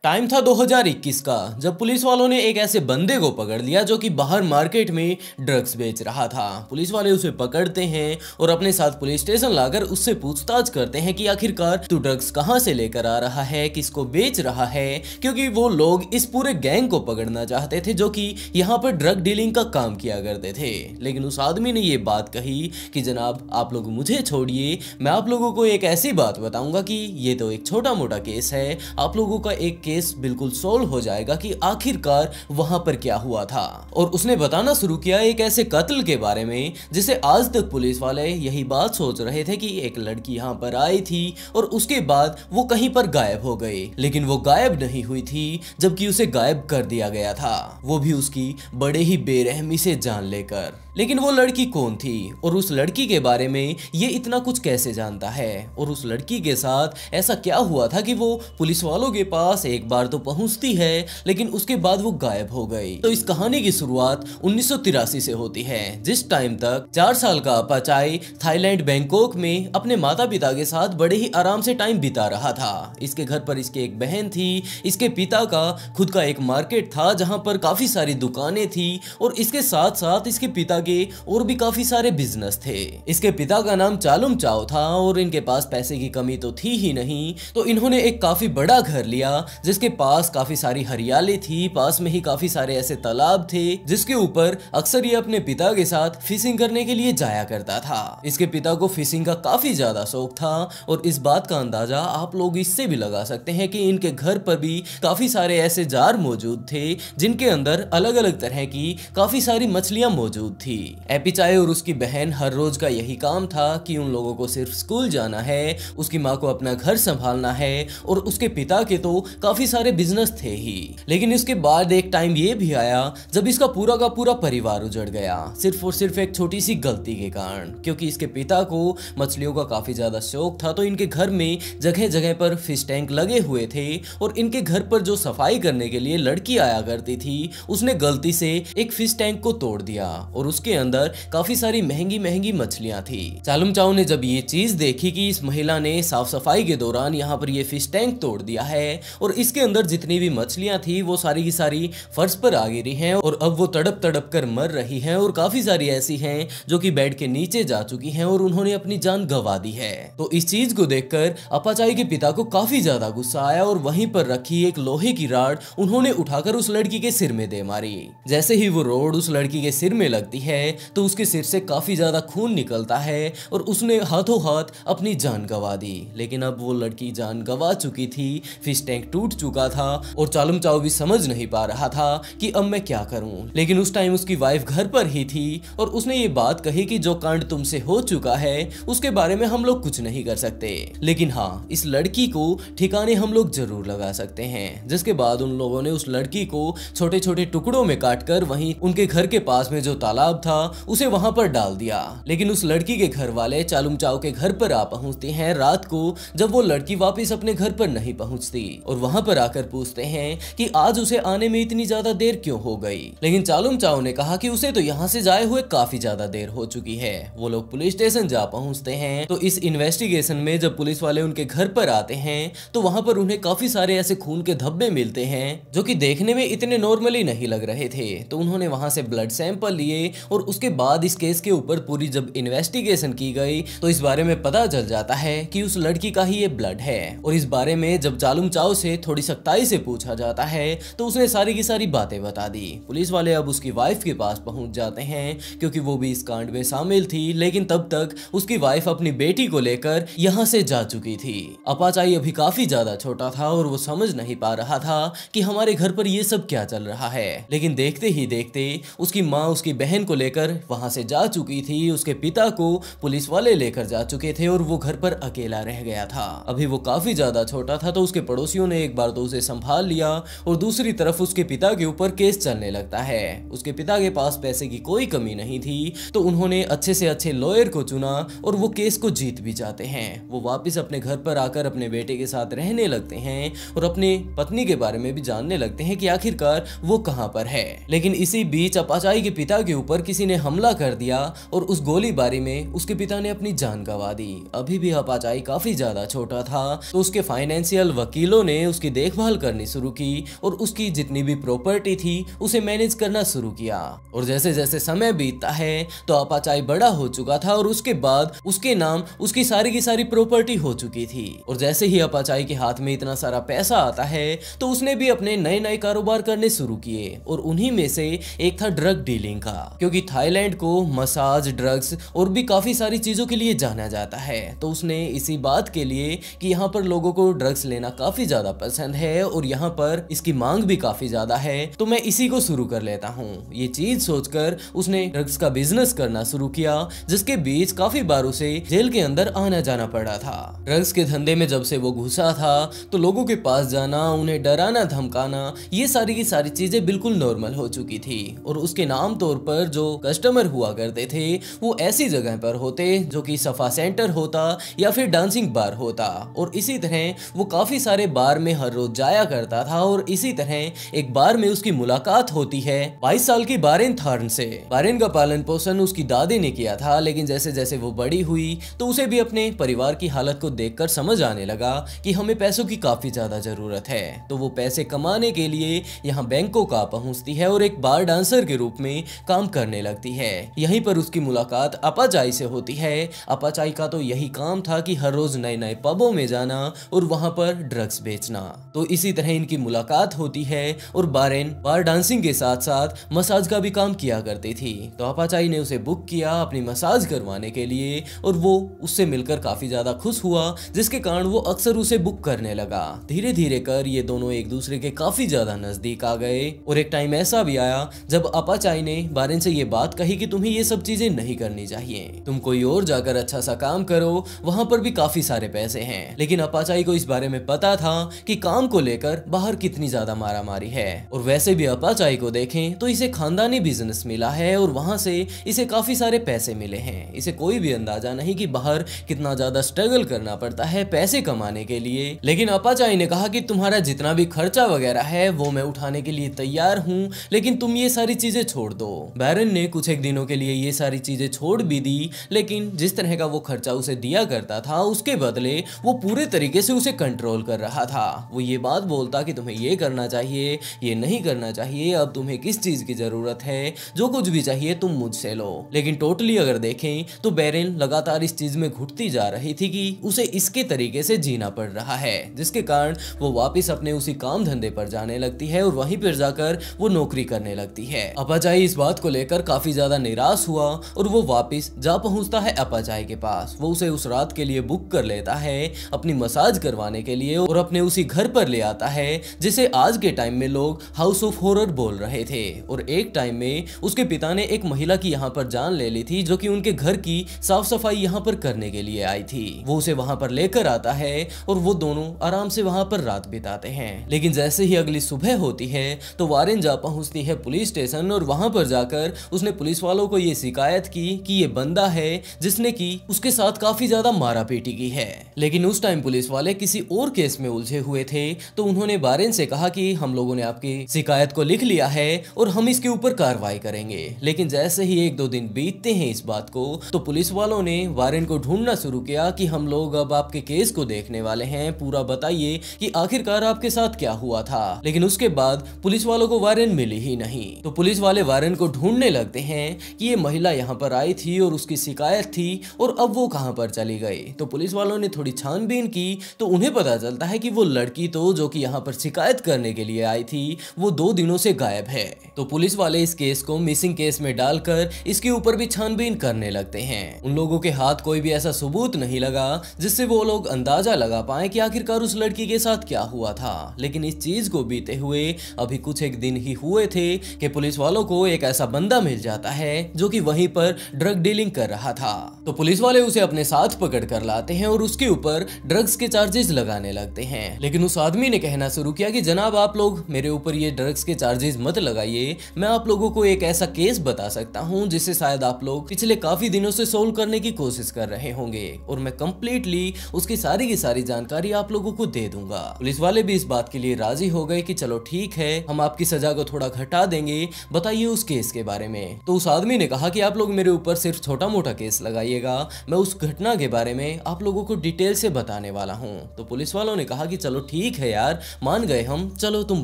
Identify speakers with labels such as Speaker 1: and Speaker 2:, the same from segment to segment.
Speaker 1: Time था 2021 का, जब पुलिस वालों ने एक ऐसे बंदे को पकड़ लिया जो कि बाहर मार्केट में ड्रग्स बेच रहा था। पुलिस वाले उसे पकड़ते हैं और अपने साथ पुलिस स्टेशन लाकर उससे पूछताछ करते हैं कि आखिरकार तू ड्रग्स कहां से लेकर आ रहा है, किसको बेच रहा है, क्योंकि वो लोग इस पूरे गैंग को पकड़ना चाहते थे जो कि यहाँ पर ड्रग डीलिंग का काम किया करते थे। लेकिन उस आदमी ने ये बात कही कि जनाब आप लोग मुझे छोड़िए, मैं आप लोगों को एक ऐसी बात बताऊंगा कि ये तो एक छोटा मोटा केस है, आप लोगों का एक केस बिल्कुल सोल्व हो जाएगा कि आखिरकार वहां पर क्या हुआ था। और उसने बताना शुरू किया एक ऐसे कत्ल के बारे में जिसे आज तक पुलिस वाले यही बात सोच रहे थे कि एक लड़की यहां पर आई थी और उसके बाद वो कहीं पर गायब हो गई, लेकिन वो गायब नहीं हुई थी, जबकि उसे गायब कर दिया गया था, वो भी उसकी बड़े ही बेरहमी से जान लेकर। लेकिन वो लड़की कौन थी और उस लड़की के बारे में ये इतना कुछ कैसे जानता है, और उस लड़की के साथ ऐसा क्या हुआ था कि वो पुलिस वालों के पास एक बार तो पहुंचती है लेकिन उसके बाद वो गायब हो गई। तो इस कहानी की शुरुआत 1983 से होती है, जिस टाइम तक 4 साल का अपाचाई थाईलैंड बैंकॉक में अपने माता पिता के साथ बड़े ही आराम से टाइम बिता रहा था। इसके घर पर इसकी एक बहन थी, इसके पिता का खुद का एक मार्केट था जहां पर काफी सारी दुकानें थी और इसके साथ साथ इसके पिता के और भी काफी सारे बिजनेस थे। इसके पिता का नाम चालुम चाओ था और इनके पास पैसे की कमी तो थी ही नहीं, तो इन्होंने एक काफी बड़ा घर लिया जिसके पास काफी सारी हरियाली थी, पास में ही काफी सारे ऐसे तालाब थे जिसके ऊपर अक्सर ये अपने पिता के साथ फिशिंग करने के लिए जाया करता था। इसके पिता को फिशिंग का काफी ज्यादा शौक था और इस बात का अंदाजा आप लोग इससे भी लगा सकते हैं कि इनके घर पर भी काफी सारे ऐसे जार मौजूद थे जिनके अंदर अलग अलग तरह की काफी सारी मछलियां मौजूद थी। एपिचाई और उसकी बहन हर रोज का यही काम था कि उन लोगों को सिर्फ स्कूल जाना है, उसकी माँ को अपना घर संभालना है और उसके पिता के तो काफी सारे बिजनेस थे ही। लेकिन इसके बाद एक टाइम ये भी आया जब इसका पूरा का पूरा परिवार उजड़ गया, सिर्फ और सिर्फ एक छोटी सी गलती के कारण। क्योंकि इसके पिता को मछलियों का काफी ज्यादा शौक था, तो इनके घर में जगह जगह पर फिश टैंक लगे हुए थे और इनके घर पर जो सफाई करने के लिए लड़की आया करती थी उसने गलती से एक फिश टैंक को तोड़ दिया और उसके अंदर काफी सारी महंगी महंगी मछलियां थी। चालुम चाओ ने जब ये चीज देखी कि इस महिला ने साफ सफाई के दौरान यहाँ पर ये फिश टैंक तोड़ दिया है और इसके अंदर जितनी भी मछलियां थी वो सारी की सारी फर्श पर आ गिरी हैं और अब वो तड़प तड़प कर मर रही हैं और काफी सारी ऐसी हैं जो कि बेड के नीचे जा चुकी हैं और उन्होंने अपनी जान गंवा दी है। तो इस चीज को देखकर अपाचाई के पिता को काफी ज्यादा गुस्सा आया और वहीं पर रखी एक लोहे की राड उन्होंने उठाकर उस लड़की के सिर में दे मारी। जैसे ही वो रोड उस लड़की के सिर में लगती है तो उसके सिर से काफी ज्यादा खून निकलता है और उसने हाथों हाथ अपनी जान गंवा दी। लेकिन अब वो लड़की जान गंवा चुकी थी, फिश टैंक टूट चुका था और चालुम चाओ भी समझ नहीं पा रहा था कि अब मैं क्या करूं। लेकिन उस टाइम उसकी वाइफ घर पर ही थी और उसने ये बात कही कि जो कांड तुमसे हो चुका है उसके बारे में हम लोग कुछ नहीं कर सकते, लेकिन हाँ इस लड़की को ठिकाने हम लोग जरूर लगा सकते हैं। जिसके बाद उन लोगों ने उस लड़की को छोटे छोटे टुकड़ों में काटकर वहीं उनके घर के पास में जो तालाब था उसे वहां पर डाल दिया। लेकिन उस लड़की के घर वाले चालुम चाओ के घर पर आ पहुंचते हैं रात को, जब वो लड़की वापस अपने घर पर नहीं पहुंचती और वहां पर आकर पूछते हैं कि आज उसे आने में इतनी ज्यादा देर क्यों हो गई। लेकिन चालुम चाओ ने कहा कि उसे तो यहाँ से जाए हुए काफी ज्यादा देर हो चुकी है। वो लोग पुलिस स्टेशन जा पहुंचते हैं तो इस इन्वेस्टिगेशन में जब पुलिस वाले उनके घर पर आते हैं तो वहां पर उन्हें काफी सारे ऐसे खून के धब्बे मिलते हैं जो कि देखने में इतने नॉर्मली नहीं लग रहे थे। तो उन्होंने वहां से ब्लड सैंपल लिए और उसके बाद इस केस के ऊपर पूरी जब इन्वेस्टिगेशन की गई तो इस बारे में पता चल जाता है कि उस लड़की का ही ये ब्लड है। और इस बारे में जब चालुम चाओ से थोड़ी सख्ताई से पूछा जाता है तो उसने सारी की सारी बातें बता दी। पुलिस वाले अब उसकी वाइफ के पास पहुंच जाते हैं क्योंकि वो भी इस कांड में शामिल थी, लेकिन तब तक उसकी वाइफ अपनी बेटी को लेकर यहाँ से जा चुकी थी। अपाचाई अभी काफी ज्यादा छोटा था और वो समझ नहीं पा रहा था कि हमारे घर पर ये सब क्या चल रहा है। लेकिन देखते ही देखते उसकी माँ उसकी बहन को लेकर वहां से जा चुकी थी, उसके पिता को पुलिस वाले लेकर जा चुके थे और वो घर पर अकेला रह गया था। अभी वो काफी ज्यादा छोटा था तो उसके पड़ोसियों ने एक बार तो उसे संभाल लिया और दूसरी तरफ उसके पिता के ऊपर केस चलने लगता है। उसके पिता के पास पैसे की कोई कमी नहीं थी तो उन्होंने अच्छे से अच्छे लॉयर को चुना और वो केस को जीत भी जाते हैं। वो वापस अपने घर पर आकर अपने बेटे के साथ रहने लगते हैं और अपने पत्नी के बारे में भी जानने लगते हैं कि आखिरकार वो कहां पर है। लेकिन इसी बीच अपाचाई के पिता के ऊपर किसी ने हमला कर दिया और उस गोलीबारी में उसके पिता ने अपनी जान गंवा दी। अभी भी अपाचाई काफी ज्यादा छोटा था तो उसके फाइनेंशियल वकीलों ने उसकी उसकी देखभाल करनी शुरू की और उसकी जितनी भी प्रॉपर्टी थी उसे मैनेज करना शुरू किया। और जैसे जैसे समय बीतता है तो अपाचाई बड़ा हो चुका था और उसके बाद उसके नाम उसकी सारी की सारी प्रॉपर्टी हो चुकी थी। और जैसे ही अपाचाई के हाथ में इतना सारा पैसा आता है तो उसने भी अपने नए नए कारोबार करने शुरू किए और उन्हीं में से एक था ड्रग डीलिंग का, क्योंकि थाईलैंड को मसाज, ड्रग्स और भी काफी सारी चीजों के लिए जाना जाता है। तो उसने इसी बात के लिए कि यहाँ पर लोगों को ड्रग्स लेना काफी ज्यादा पसंद है और यहाँ पर इसकी मांग भी काफी ज्यादा है, तो मैं इसी को शुरू कर लेता हूँ। ये चीज सोचकर उसने ड्रग्स का बिजनेस करना शुरू किया, जिसके बीच काफी बार उसे जेल के अंदर आना जाना पड़ा था। ड्रग्स के धंधे में जब से वो घुसा था तो लोगों के पास जाना, उन्हें डराना धमकाना, ये सारी की सारी चीजें बिल्कुल नॉर्मल हो चुकी थी। और उसके नाम तौर पर जो कस्टमर हुआ करते थे वो ऐसी जगह पर होते जो कि सफा सेंटर होता या फिर डांसिंग बार होता। और इसी तरह वो काफी सारे बार में हर रोज जाया करता था। और इसी तरह एक बार में उसकी मुलाकात होती है 22 साल की बारेन थार्न से। बारेन का पालन पोषण उसकी दादी ने किया था, लेकिन जैसे जैसे वो बड़ी हुई तो उसे भी अपने परिवार की हालत को देखकर समझ आने लगा कि हमें पैसों की काफी ज्यादा जरूरत है। तो वो पैसे कमाने के लिए यहाँ बैंकॉक आ पहुंचती है और एक बार डांसर के रूप में काम करने लगती है। यहीं पर उसकी मुलाकात अपाचाई से होती है। अपाचाई का तो यही काम था कि हर रोज नए नए पबों में जाना और वहां पर ड्रग्स बेचना। तो इसी तरह इनकी मुलाकात होती है और बारेन बार डांसिंग के साथ साथ मसाज का भी काम किया करती थी। तो अपाचाई ने उसे बुक किया अपनी मसाज करवाने के लिए और वो उससे मिलकर काफी ज्यादा खुश हुआ, जिसके कारण वो अक्सर उसे बुक करने लगा। धीरे धीरे कर ये दोनों एक दूसरे के काफी ज्यादा नजदीक आ गए और एक टाइम ऐसा भी आया जब अपाचाई ने बारेन से ये बात कही कि तुम्हें ये सब चीजें नहीं करनी चाहिए, तुम कोई और जाकर अच्छा सा काम करो, वहां पर भी काफी सारे पैसे हैं। लेकिन अपाचाई को इस बारे में पता था कि काम को लेकर बाहर कितनी ज्यादा मारामारी है। और वैसे भी अपाचाई को देखें तो इसे खानदानी बिजनेस मिला है और वहां से इसे काफी सारे पैसे मिले हैं। इसे कोई भी अंदाजा नहीं कि बाहर कितना ज्यादा स्ट्रगल करना पड़ता है पैसे कमाने के लिए। लेकिन अपाचाई ने कहा कि तुम्हारा जितना भी खर्चा वगैरह है वो मैं उठाने के लिए तैयार हूँ, लेकिन तुम ये सारी चीजें छोड़ दो। बैरन ने कुछ एक दिनों के लिए ये सारी चीजें छोड़ भी दी, लेकिन जिस तरह का वो खर्चा उसे दिया करता था उसके बदले वो पूरे तरीके से उसे कंट्रोल कर रहा था। वो ये बात बोलता कि तुम्हें ये करना चाहिए, ये नहीं करना चाहिए, अब तुम्हें किस चीज की जरूरत है, जो कुछ भी चाहिए तुम मुझसे लो। लेकिन टोटली अगर देखें तो बैरन लगातार इस चीज में घुटती जा रही थी कि उसे इसके तरीके से जीना पड़ रहा है, जिसके कारण वो वापिस अपने उसी काम धंधे पर जाने लगती है और वहीं पर जाकर वो नौकरी करने लगती है। अपाचाई इस बात को लेकर काफी ज्यादा निराश हुआ और वो वापिस जा पहुंचता है अपाचाई के पास। वो उसे उस रात के लिए बुक कर लेता है अपनी मसाज करवाने के लिए और अपने उसी घर पर ले आता है जिसे आज के टाइम में लोग हाउस ऑफ हॉरर बोल रहे थे। और एक टाइम में उसके पिता ने एक महिला की यहाँ पर जान ले ली थी जो कि उनके घर की साफ सफाई यहाँ पर करने के लिए आई थी। वो उसे वहां पर लेकर आता है और वो दोनों आराम से वहां पर रात बिताते हैं। लेकिन जैसे ही अगली सुबह होती है तो वारेन जा पहुंचती है पुलिस स्टेशन और वहां पर जाकर उसने पुलिस वालों को ये शिकायत की कि ये बंदा है जिसने की उसके साथ काफी ज्यादा मारा पीटी की है। लेकिन उस टाइम पुलिस वाले किसी और केस में उलझे हुए थे, तो उन्होंने बारेन से कहा कि हम लोगों ने आपकी शिकायत को लिख लिया है और हम इसके ऊपर कार्रवाई करेंगे। लेकिन जैसे ही एक दो दिन बीतते हैं इस बात को, तो पुलिस वालों ने वारेन को ढूंढना शुरू किया कि हम लोग अब आपके केस को देखने वाले हैं, पूरा बताइए कि आखिरकार आपके साथ क्या हुआ था। लेकिन उसके बाद पुलिस वालों को वारेन मिली ही नहीं। तो पुलिस वाले वारेन को ढूंढने लगते हैं कि ये महिला यहाँ पर आई थी और उसकी शिकायत थी और अब वो कहाँ पर चली गई। तो पुलिस वालों ने थोड़ी छानबीन की तो उन्हें पता चलता है कि वो लड़की तो जो कि यहाँ पर शिकायत करने के लिए आई थी वो 2 दिनों से गायब है। तो पुलिस वाले इस केस को मिसिंग केस में डालकर इसके ऊपर भी छानबीन करने लगते हैं। उन लोगों के हाथ कोई भी ऐसा सबूत नहीं लगा जिससे वो लोग अंदाजा लगा पाए कि आखिरकार उस लड़की के साथ क्या हुआ था। लेकिन इस चीज को बीते हुए अभी कुछ एक दिन ही हुए थे कि पुलिस वालों को एक ऐसा बंदा मिल जाता है जो कि वहीं पर ड्रग डीलिंग कर रहा था। तो पुलिस वाले उसे अपने साथ पकड़ कर लाते हैं और उसके ऊपर ड्रग्स के चार्जेस लगाने लगते हैं। लेकिन उस आदमी ने कहना शुरू किया कि जनाब आप लोग मेरे ऊपर ये ड्रग्स के चार्जेस मत लगाइए, मैं आप लोगों को एक ऐसा केस बता सकता हूं जिसे शायद आप लोग पिछले काफी दिनों से सोल्व करने की कोशिश कर रहे होंगे और मैं कंप्लीटली उसकी सारी की सारी जानकारी आप लोगों को दे दूंगा। पुलिस वाले भी इस बात के लिए राजी हो गए कि चलो ठीक है, हम आपकी सजा को थोड़ा घटा देंगे, बताइए उस केस के बारे में। तो उस आदमी ने कहा कि आप लोग मेरे ऊपर सिर्फ छोटा मोटा केस लगाइएगा, मैं उस घटना के बारे में आप लोगों को डिटेल से बताने वाला हूँ। तो पुलिस वालों ने कहा कि चलो ठीक ठीक है यार, मान गए हम, चलो तुम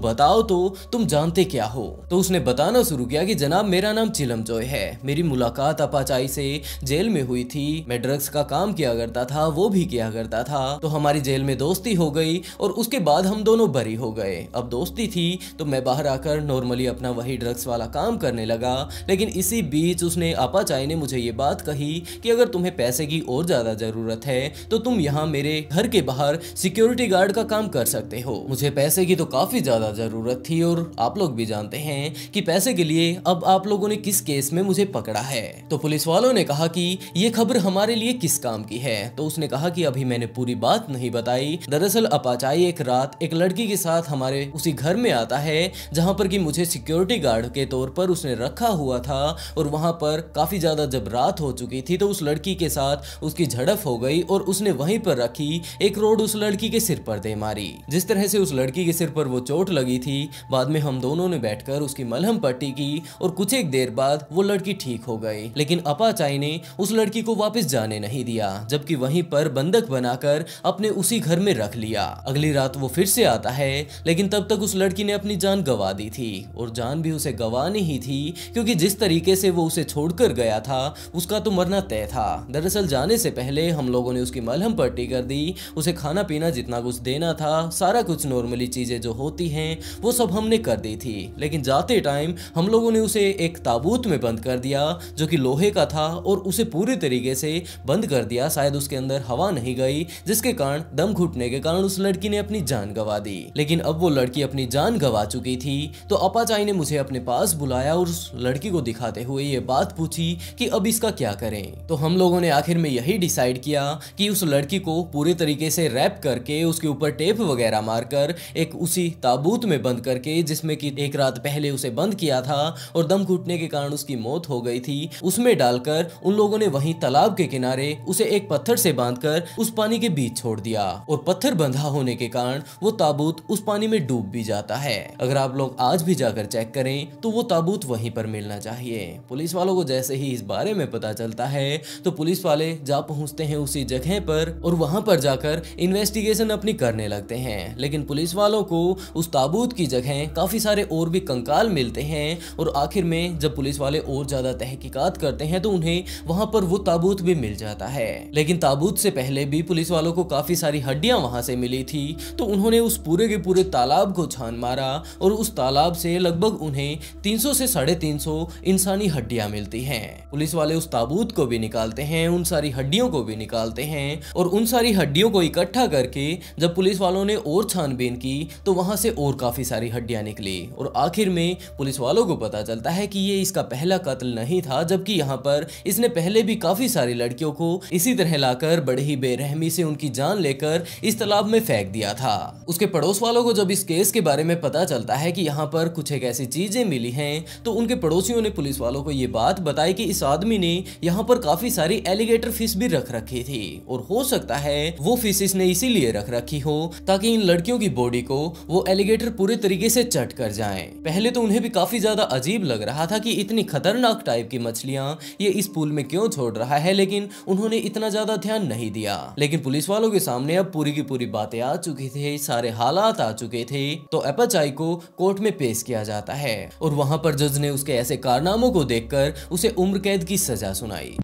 Speaker 1: बताओ तो तुम जानते क्या हो। तो उसने बताना शुरू किया कि जनाब मेरा नाम चिलमजॉय है, मेरी मुलाकात अपाचाई से जेल में हुई थी, मैं ड्रग्स का काम किया करता था, वो भी किया करता था, तो हमारी जेल में दोस्ती हो गई और उसके बाद हम दोनों बरी हो गए। अब दोस्ती थी तो मैं बाहर आकर नॉर्मली अपना वही ड्रग्स वाला काम करने लगा, लेकिन इसी बीच उसने अपाचाई ने मुझे ये बात कही कि अगर तुम्हें पैसे की और ज्यादा जरूरत है तो तुम यहाँ मेरे घर के बाहर सिक्योरिटी गार्ड का काम कर सकते हो। मुझे पैसे की तो काफी ज्यादा जरूरत थी और आप लोग भी जानते हैं कि पैसे के लिए अब आप लोगों ने किस केस में मुझे पकड़ा है। तो पुलिस वालों ने कहा कि ये खबर हमारे लिए किस काम की है। तो उसने कहा कि अभी मैंने पूरी बात नहीं बताई। दरअसल अपाचाई एक रात एक लड़की के साथ हमारे उसी घर में आता है जहां पर कि मुझे सिक्योरिटी गार्ड के तौर पर उसने रखा हुआ था, और वहां पर काफी ज्यादा जब रात हो चुकी थी तो उस लड़की के साथ उसकी झड़प हो गई और उसने वहीं पर रखी एक रोड उस लड़की के सिर पर दे मारी। जिस तरह से उस लड़की के सिर पर वो चोट लगी थी, बाद में हम दोनों ने बैठकर उसकी मलहम पट्टी की और कुछ एक देर बाद वो लड़की ठीक हो गई। लेकिन अपाचाई ने उस लड़की को वापस जाने नहीं दिया, जबकि वहीं पर बंधक बनाकर अपने उसी घर में रख लिया। अगली रात वो फिर से आता है, लेकिन तब तक उस लड़की ने अपनी जान गंवा दी थी, और जान भी उसे गंवानी ही थी क्योंकि जिस तरीके से वो उसे छोड़कर गया था उसका तो मरना तय था। दरअसल जाने से पहले हम लोगों ने उसकी मलहम पट्टी कर दी, उसे खाना पीना जितना कुछ देना था, सारा कुछ नॉर्मली चीजें जो होती हैं वो सब हमने कर दी थी। लेकिन जाते टाइम हम लोगों ने उसे एक ताबूत में बंद कर दिया जो कि लोहे का था, और उसे पूरी तरीके से बंद कर दिया। शायद उसके अंदर हवा नहीं गई, जिसके कारण दम घुटने के कारण उस लड़की ने अपनी जान गंवा दी। लेकिन अब वो लड़की अपनी जान गंवा चुकी थी, तो अपाचाई ने मुझे अपने पास बुलाया और उस लड़की को दिखाते हुए ये बात पूछी कि अब इसका क्या करें। तो हम लोगों ने आखिर में यही डिसाइड किया कि उस लड़की को पूरी तरीके से रैप करके उसके ऊपर टेप वगैरह मारकर एक उसी ताबूत में बंद करके, जिसमें कि एक रात पहले उसे बंद किया था और दम घुटने के कारण उसकी मौत हो गई थी, उसमें डालकर उन लोगों ने वहीं तालाब के किनारे उसे एक पत्थर से बांधकर उस पानी के बीच छोड़ दिया, और पत्थर बंधा होने के कारण वो ताबूत उस पानी में डूब भी जाता है। अगर आप लोग आज भी जाकर चेक करें तो वो ताबूत वहीं पर मिलना चाहिए। पुलिस वालों को जैसे ही इस बारे में पता चलता है तो पुलिस वाले जा पहुंचते हैं उसी जगह पर और वहां पर जाकर इन्वेस्टिगेशन अपनी करने लगते हैं। लेकिन पुलिस वालों को उस ताबूत की जगह काफी सारे और भी कंकाल मिलते हैं, और आखिर में जब पुलिस वाले और ज्यादा तहकीकात करते हैं तो उन्हें वहां पर वो ताबूत भी मिल जाता है। लेकिन ताबूत से पहले भी पुलिस वालों को काफी सारी हड्डियां वहां से मिली थी, तो उन्होंने उस पूरे के पूरे तालाब को छान मारा और उस तालाब से लगभग उन्हें 300 से 350 इंसानी हड्डियां मिलती हैं। पुलिस वाले उस ताबूत को भी निकालते हैं, उन सारी हड्डियों को भी निकालते हैं, और उन सारी हड्डियों को इकट्ठा करके जब पुलिस वालों ने और छानबीन की तो वहां से और काफी सारी हड्डियां निकली, और आखिर में पुलिस वालों को पता चलता है कि ये इसका पहला कत्ल नहीं था, जबकि यहाँ पर इसने पहले भी काफी सारी लड़कियों को इसी तरह लाकर बड़े ही बेरहमी से उनकी जान लेकर इस तालाब में फेंक दिया था। उसके पड़ोस वालों को जब इस केस के बारे में पता चलता है कि यहाँ पर कुछ एक ऐसी चीजें मिली हैं, तो उनके पड़ोसियों ने पुलिस वालों को ये बात बताई कि इस आदमी ने यहाँ पर काफी सारी एलिगेटर फिश भी रख रखी थी, और हो सकता है वो फिश इसने इसीलिए रख रखी हो ताकि इन लड़कियों की बॉडी को वो एलिगेटर पूरे तरीके से चट कर जाएं। पहले तो उन्हें भी काफी ज्यादा अजीब लग रहा था कि इतनी खतरनाक टाइप की मछलियां ये इस पूल में क्यों छोड़ रहा है, लेकिन उन्होंने इतना ज्यादा ध्यान नहीं दिया। लेकिन पुलिस वालों के सामने अब पूरी की पूरी बातें आ चुकी थी, सारे हालात आ चुके थे, तो अपाचाई को कोर्ट में पेश किया जाता है, और वहां पर जज ने उसके ऐसे कारनामों को देखकर उसे उम्र कैद की सजा सुनाई।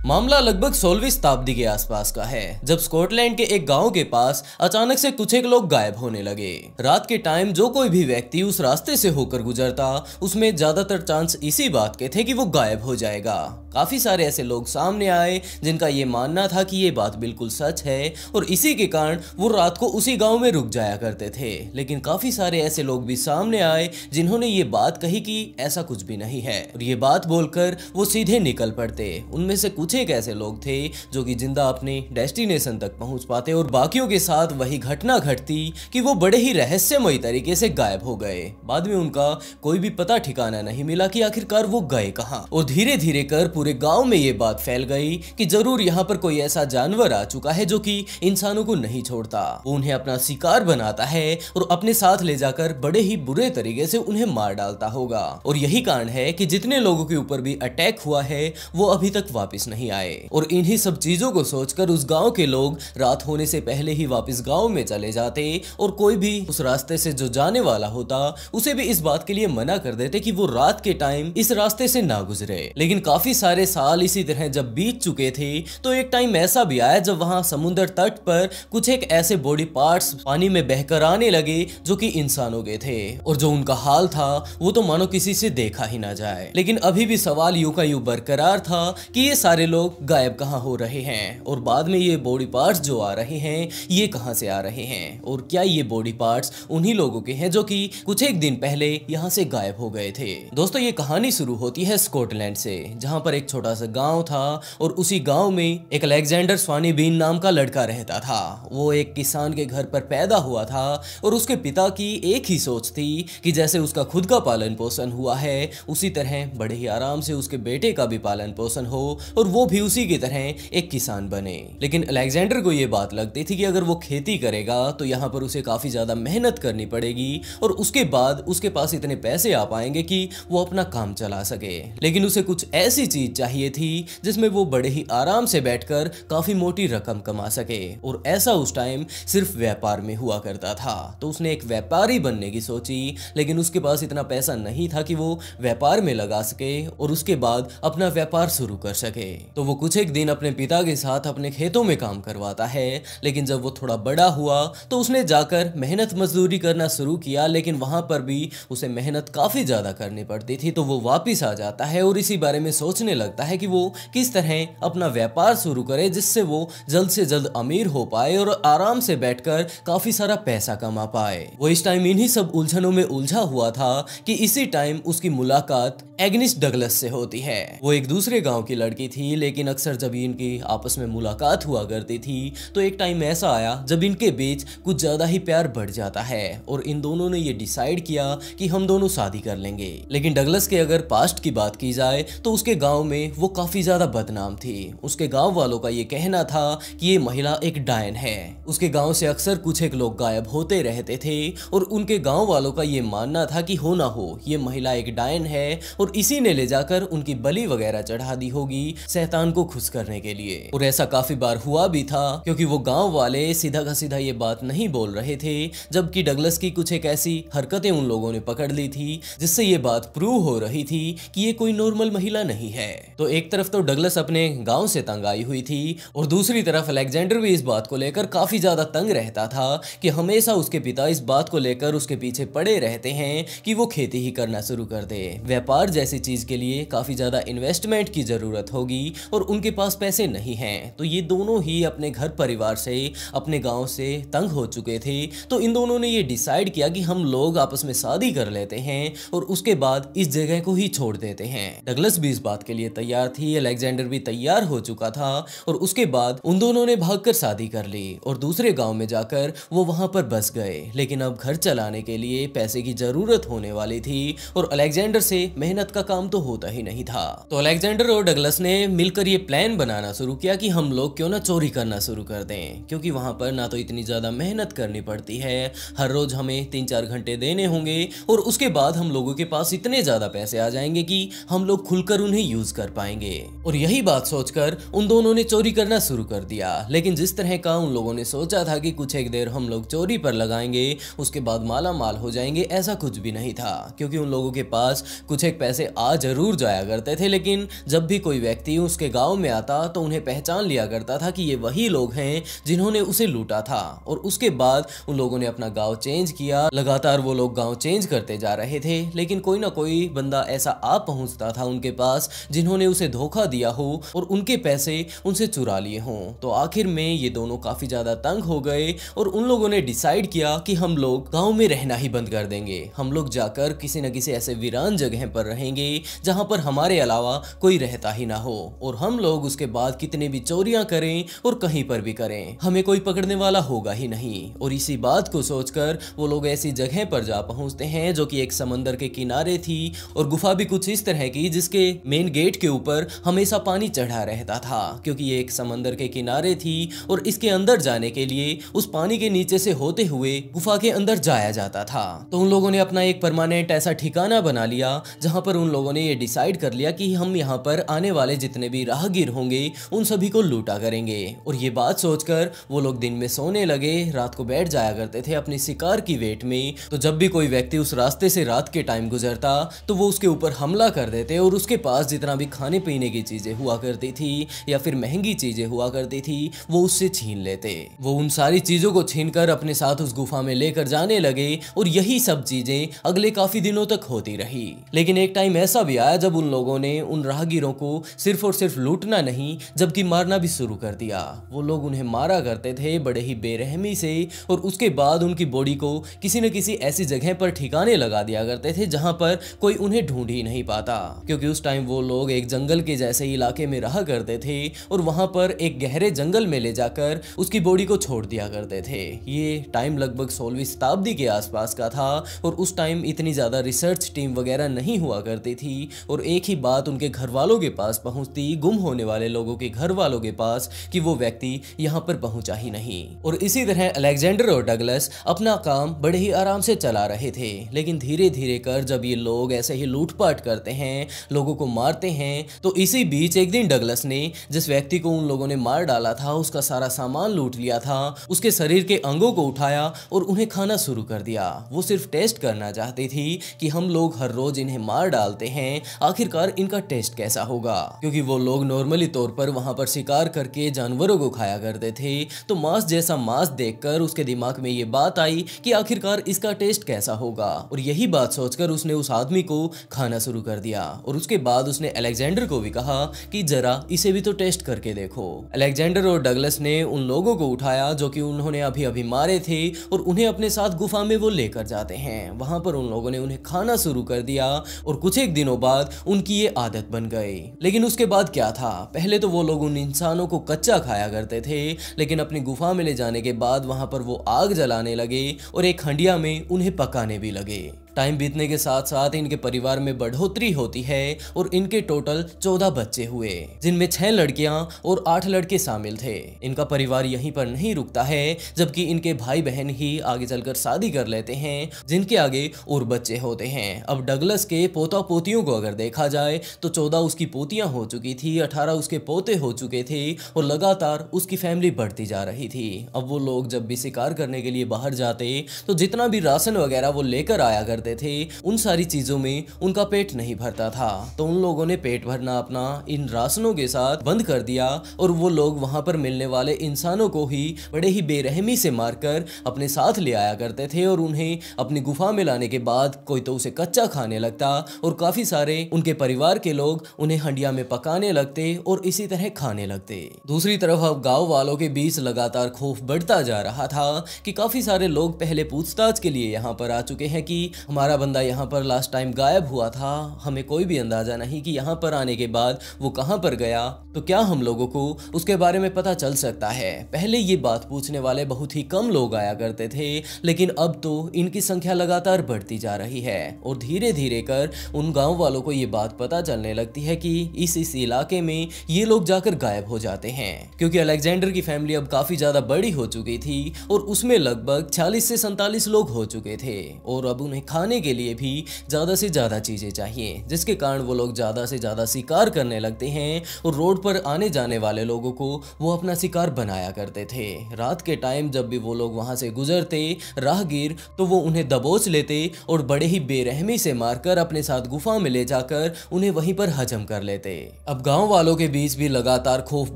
Speaker 1: मामला लगभग 16वीं शताब्दी के आसपास का है, जब स्कॉटलैंड के एक गांव के पास अचानक से कुछ एक लोग गायब होने लगे। रात के टाइम जो कोई भी व्यक्ति उस रास्ते से होकर गुजरता उसमें ज्यादातर चांस इसी बात के थे कि वो गायब हो जाएगा। काफी सारे ऐसे लोग सामने आए जिनका ये मानना था कि ये बात बिल्कुल सच है, और इसी के कारण वो रात को उसी गांव में रुक जाया करते थे। लेकिन काफी सारे ऐसे लोग भी सामने आए जिन्होंने ये बात कही कि ऐसा कुछ भी नहीं है, और ये बात बोलकर वो सीधे निकल पड़ते। उनमें से कुछ एक ऐसे लोग थे जो कि जिंदा अपने डेस्टिनेशन तक पहुंच पाते, और बाकियों के साथ वही घटना घटती कि वो बड़े ही रहस्यमयी तरीके से गायब हो गए। बाद में उनका कोई भी पता ठिकाना नहीं मिला कि आखिरकार वो गए कहां, और धीरे धीरे कर पूरे गांव में ये बात फैल गई कि जरूर यहाँ पर कोई ऐसा जानवर आ चुका है जो कि इंसानों को नहीं छोड़ता। वो उन्हें अपना शिकार बनाता है और अपने साथ ले जाकर बड़े ही बुरे तरीके से उन्हें मार डालता होगा, और यही कारण है कि जितने लोगों के ऊपर भी अटैक हुआ है वो अभी तक वापस नहीं नहीं आए। और इन्हीं सब चीजों को सोचकर उस गांव के लोग रात होने से पहले ही वापस गांव में चले जाते और कोई भी उस रास्ते से जो जाने वाला होता उसे भी इस बात के लिए मना कर देते कि वो रात के टाइम इस रास्ते से ना गुजरे। लेकिन काफी सारे साल इसी तरह जब बीत चुके थे तो एक टाइम ऐसा भी आया जब वहां समुद्र तट पर कुछ एक ऐसे बॉडी पार्ट्स पानी में बहकर आने लगे जो कि इंसानों के थे, और जो उनका हाल था वो तो मानो किसी से देखा ही ना जाए। लेकिन अभी भी सवाल यूं का यूं बरकरार था कि ये सारे लोग गायब कहां हो रहे हैं, और बाद में ये बॉडी पार्ट्स जो आ रहे हैं ये कहां से आ रहे हैं, और क्या ये बॉडी पार्ट्स उन्हीं लोगों के हैं जो कि कुछ एक दिन पहले यहां से गायब हो गए थे। दोस्तों, ये कहानी शुरू होती है स्कॉटलैंड से, जहां पर एक छोटा सा गांव था और उसी गांव में एक अलेक्जेंडर स्वानीबीन नाम का लड़का रहता था। वो एक किसान के घर पर पैदा हुआ था और उसके पिता की एक ही सोच थी कि जैसे उसका खुद का पालन पोषण हुआ है उसी तरह बड़े ही आराम से उसके बेटे का भी पालन पोषण हो और वो भी उसी की तरह एक किसान बने। लेकिन अलेक्जेंडर को ये बात लगती थी कि अगर वो खेती करेगा तो यहाँ पर उसे काफी ज्यादा मेहनत करनी पड़ेगी और उसके बाद उसके पास इतने पैसे आ पाएंगे कि वो अपना काम चला सके। लेकिन उसे कुछ ऐसी चीज चाहिए थी जिसमें वो बड़े ही आराम से बैठकर काफी मोटी रकम कमा सके, और ऐसा उस टाइम सिर्फ व्यापार में हुआ करता था। तो उसने एक व्यापारी बनने की सोची, लेकिन उसके पास इतना पैसा नहीं था कि वो व्यापार में लगा सके और उसके बाद अपना व्यापार शुरू कर सके। तो वो कुछ एक दिन अपने पिता के साथ अपने खेतों में काम करवाता है। लेकिन जब वो थोड़ा बड़ा हुआ तो उसने जाकर मेहनत मजदूरी करना शुरू किया, लेकिन वहां पर भी उसे मेहनत काफी ज्यादा करनी पड़ती थी। तो वो वापिस आ जाता है और इसी बारे में सोचने लगता है कि वो किस तरह अपना व्यापार शुरू करे जिससे वो जल्द से जल्द अमीर हो पाए और आराम से बैठकर काफी सारा पैसा कमा पाए। वो इस टाइम इन्हीं सब उलझनों में उलझा हुआ था कि इसी टाइम उसकी मुलाकात एग्निस डगलस से होती है। वो एक दूसरे गांव की लड़की थी, लेकिन अक्सर जब इनकी आपस में मुलाकात हुआ करती थी तो एक टाइम ऐसा आया जब इनके बीच कुछ ज्यादा ही प्यार बढ़ जाता है और इन दोनों ने ये डिसाइड किया कि हम दोनों शादी कर लेंगे। लेकिन डगलस के अगर पास्ट की बात की जाए तो उसके गांव में वो काफी ज्यादा बदनाम थी। उसके गांव वालों का ये कहना था कि ये महिला एक डायन है। उसके गांव से अक्सर कुछ एक लोग गायब होते रहते थे और उनके गांव वालों का ये मानना था कि हो ना हो ये महिला एक डायन है और इसी ने ले जाकर उनकी बलि वगैरह चढ़ा दी होगी शैतान को खुश करने के लिए। और ऐसा काफी बार हुआ भी था, क्योंकि वो गांव वाले सीधा का सीधा ये बात नहीं बोल रहे थे, जबकि डगलस की कुछ एक ऐसी हरकतें उन लोगों ने पकड़ ली थी जिससे ये बात प्रूव हो रही थी कि ये कोई नॉर्मल महिला नहीं है। तो एक तरफ तो डगलस अपने गांव से तंग आई हुई थी और दूसरी तरफ अलेक्जेंडर भी इस बात को लेकर काफी ज्यादा तंग रहता था कि हमेशा उसके पिता इस बात को लेकर उसके पीछे पड़े रहते हैं कि वो खेती ही करना शुरू कर दे। व्यापार जैसी चीज के लिए काफी ज्यादा इन्वेस्टमेंट की जरूरत होगी और उनके पास पैसे नहीं हैं। तो ये दोनों ही अपने घर परिवार से अपने गांव से तंग हो चुके थे। तो इन दोनों ने ये डिसाइड किया कि हम लोग आपस में शादी कर लेते हैं और उसके बाद इस जगह को ही छोड़ देते हैं। डगलस भी इस बात के लिए तैयार थी, अलेक्जेंडर भी तैयार हो चुका था और उसके बाद उन दोनों ने भागकर शादी कर ली और दूसरे गांव में जाकर वो वहां पर बस गए। लेकिन अब घर चलाने के लिए पैसे की जरूरत होने वाली थी और अलेक्जेंडर से मेहनत का काम तो होता ही नहीं था। तो अलेक्जेंडर और डगलस ने मिलकर ये प्लान बनाना शुरू किया कि हम लोग क्यों ना चोरी करना शुरू कर दें, क्योंकि वहां पर ना तो इतनी ज्यादा मेहनत करनी पड़ती है, हर रोज हमें 3-4 घंटे देने होंगे और उसके बाद हम लोगों के पास इतने ज्यादा पैसे आ जाएंगे कि हम लोग खुलकर उन्हें यूज कर पाएंगे। और यही बात सोचकर उन दोनों ने चोरी करना शुरू कर दिया। लेकिन जिस तरह का उन लोगों ने सोचा था कि कुछ एक देर हम लोग चोरी पर लगाएंगे उसके बाद माला माल हो जाएंगे, ऐसा कुछ भी नहीं था, क्योंकि उन लोगों के पास कुछ एक पैसे आ जरूर जाया करते थे। लेकिन जब भी कोई व्यक्ति उसके गांव में आता तो उन्हें पहचान लिया करता था कि ये वही लोग हैं जिन्होंने उसे लूटा था। और उसके बाद उन लोगों ने अपना गांव चेंज किया। लगातार वो लोग गांव चेंज करते जा रहे थे, लेकिन कोई ना कोई बंदा ऐसा आ पहुंचता था उनके पास जिन्होंने उसे धोखा दिया हो और उनके पैसे उनसे चुरा लिए हों। तो आखिर में ये दोनों काफी ज्यादा तंग हो गए और उन लोगों ने डिसाइड किया कि हम लोग गांव में रहना ही बंद कर देंगे। हम लोग जाकर किसी न किसी ऐसे वीरान जगह पर रहेंगे जहां पर हमारे अलावा कोई रहता ही ना हो, और हम लोग उसके बाद कितने भी चोरियां करें और कहीं पर भी करें हमें कोई पकड़ने वाला होगा ही नहीं। और इसी बात को सोचकर वो लोग ऐसी जगह पर जा पहुंचते हैं जो कि एक समंदर के किनारे थी और गुफा भी कुछ इस तरह की जिसके मेन गेट के ऊपर हमेशा पानी चढ़ा रहता था, क्योंकि ये एक समंदर के किनारे थी और इसके अंदर जाने के लिए उस पानी के नीचे से होते हुए गुफा के अंदर जाया जाता था। तो उन लोगों ने अपना एक परमानेंट ऐसा ठिकाना बना लिया जहां पर उन लोगों ने ये डिसाइड कर लिया कि हम यहाँ पर आने वाले जितने भी राहगीर होंगे उन सभी को लूटा करेंगे। और ये बात सोचकर वो लोग दिन में सोने लगे, रात को बैठ जाया करते थे अपनी शिकार की वेट में। तो जब भी कोई व्यक्ति उस रास्ते से रात के टाइम गुजरता तो वो उसके ऊपर हमला कर देते और उसके पास जितना भी खाने पीने की चीजें हुआ करती थी या फिर महंगी चीजें हुआ करती थी वो उससे छीन लेते। वो उन सारी चीजों को छीनकर अपने साथ उस गुफा में लेकर जाने लगे और यही सब चीजें अगले काफी दिनों तक होती रही। लेकिन एक टाइम ऐसा भी आया जब उन लोगों ने उन राहगीरों को सिर्फ और सिर्फ लूटना नहीं जबकि मारना भी शुरू कर दिया। वो लोग उन्हें मारा करते थे बड़े ही बेरहमी से और उसके बाद उनकी बॉडी को किसी न किसी ऐसी जगह पर ठिकाने लगा दिया करते थे जहां पर कोई उन्हें ढूंढ ही नहीं पाता, क्योंकि उस टाइम वो लोग एक जंगल के जैसे इलाके में रहा करते थे और वहां पर एक गहरे जंगल में ले जाकर उसकी बॉडी को छोड़ दिया करते थे। ये टाइम लगभग 16वीं शताब्दी के आसपास का था और उस टाइम इतनी ज्यादा रिसर्च टीम वगैरह नहीं हुआ करती थी और एक ही बात उनके घर वालों के पास पहुंचती, गुम होने वाले लोगों के घर वालों के पास, कि वो व्यक्ति यहाँ पर पहुंचा ही नहीं। और इसी तरह अलेक्जेंडर और डगलस अपना काम बड़े ही आराम से चला रहे थे। लेकिन धीरे धीरे कर जब ये लोग ऐसे ही लूटपाट करते हैं, लोगों को मारते हैं, तो इसी बीच एक दिन डगलस ने जिस व्यक्ति को उन लोगों ने मार डाला था उसका सारा सामान लूट लिया था, उसके शरीर के अंगों को उठाया और उन्हें खाना शुरू कर दिया। वो सिर्फ टेस्ट करना चाहती थी कि हम लोग हर रोज इन्हें मार डालते हैं, आखिरकार इनका टेस्ट कैसा होगा, क्योंकि वो लोग नॉर्मली तौर पर वहां पर शिकार करके जानवरों को खाया करते थे। तो मांस जैसा मांस देखकर उसके दिमाग में ये बात आई कि आखिरकार इसका टेस्ट कैसा होगा, और यही बात सोचकर उसने उस आदमी को खाना शुरू कर दिया। और उसके बाद उसने अलेक्जेंडर को भी कहा कि जरा इसे भी तो टेस्ट करके देखो। अलेक्जेंडर और डगलस ने उन लोगों को उठाया जो कि उन्होंने अभी अभी मारे थे और उन्हें अपने साथ गुफा में वो लेकर जाते हैं। वहां पर उन लोगों ने उन्हें खाना शुरू कर दिया और कुछ एक दिनों बाद उनकी ये आदत बन गई। लेकिन उसके बाद क्या था, पहले तो वो लोग उन इंसानों को कच्चा खाया करते थे, लेकिन अपनी गुफा में ले जाने के बाद वहां पर वो आग जलाने लगे और एक हंडिया में उन्हें पकाने भी लगे। टाइम बीतने के साथ साथ इनके परिवार में बढ़ोतरी होती है और इनके टोटल 14 बच्चे हुए, जिनमें 6 लड़कियां और 8 लड़के शामिल थे। इनका परिवार यहीं पर नहीं रुकता है, जबकि इनके भाई बहन ही आगे चलकर शादी कर लेते हैं, जिनके आगे और बच्चे होते हैं। अब डगलस के पोता पोतियों को अगर देखा जाए तो 14 उसकी पोतियां हो चुकी थी, 18 उसके पोते हो चुके थे और लगातार उसकी फैमिली बढ़ती जा रही थी। अब वो लोग जब भी शिकार करने के लिए बाहर जाते तो जितना भी राशन वगैरह वो लेकर आया करते थे, उन सारी चीजों में उनका पेट नहीं भरता था। तो उन लोगों ने पेट भरना अपना इन राशनों के साथ बंद कर दिया और वो लोग वहां पर मिलने वाले इंसानों को ही बड़े ही बेरहमी से मारकर अपने साथ ले आया करते थे और उन्हें अपनी गुफा में लाने के बाद कोई तो उसे कच्चा खाने लगता और काफी सारे उनके परिवार के लोग उन्हें हंडिया में पकाने लगते और इसी तरह खाने लगते। दूसरी तरफ अब गांव वालों के बीच लगातार खौफ बढ़ता जा रहा था कि काफी सारे लोग पहले पूछताछ के लिए यहाँ पर आ चुके हैं कि हमारा बंदा यहाँ पर लास्ट टाइम गायब हुआ था, हमें कोई भी अंदाजा नहीं कि यहाँ पर आने के बाद वो कहाँ पर गया, तो क्या हम लोगों को उसके बारे में पता चल सकता है। पहले ये बात पूछने वाले बहुत ही कम लोग आया करते थे, लेकिन अब तो इनकी संख्या लगातार बढ़ती जा रही है और धीरे धीरे कर उन गांव वालों को ये बात पता चलने लगती है कि इस इलाके में ये लोग जाकर गायब हो जाते हैं, क्योंकि अलेक्जेंडर की फैमिली अब काफी ज्यादा बड़ी हो चुकी थी और उसमें लगभग 40 से 47 लोग हो चुके थे और अब उन्हें खाने के लिए भी ज्यादा से ज्यादा चीजें चाहिए, जिसके कारण वो लोग ज्यादा से ज्यादा शिकार करने लगते हैं और रोड पर आने जाने वाले लोगों को वो अपना शिकार बनाया करते थे। रात के टाइम जब भी वो लोग वहां से गुजरते राहगीर, तो वो उन्हें दबोच लेते और बड़े ही बेरहमी से मारकर अपने साथ गुफा में ले जाकर उन्हें वहीं पर हजम कर लेते। अब गांव वालों के बीच भी लगातार खौफ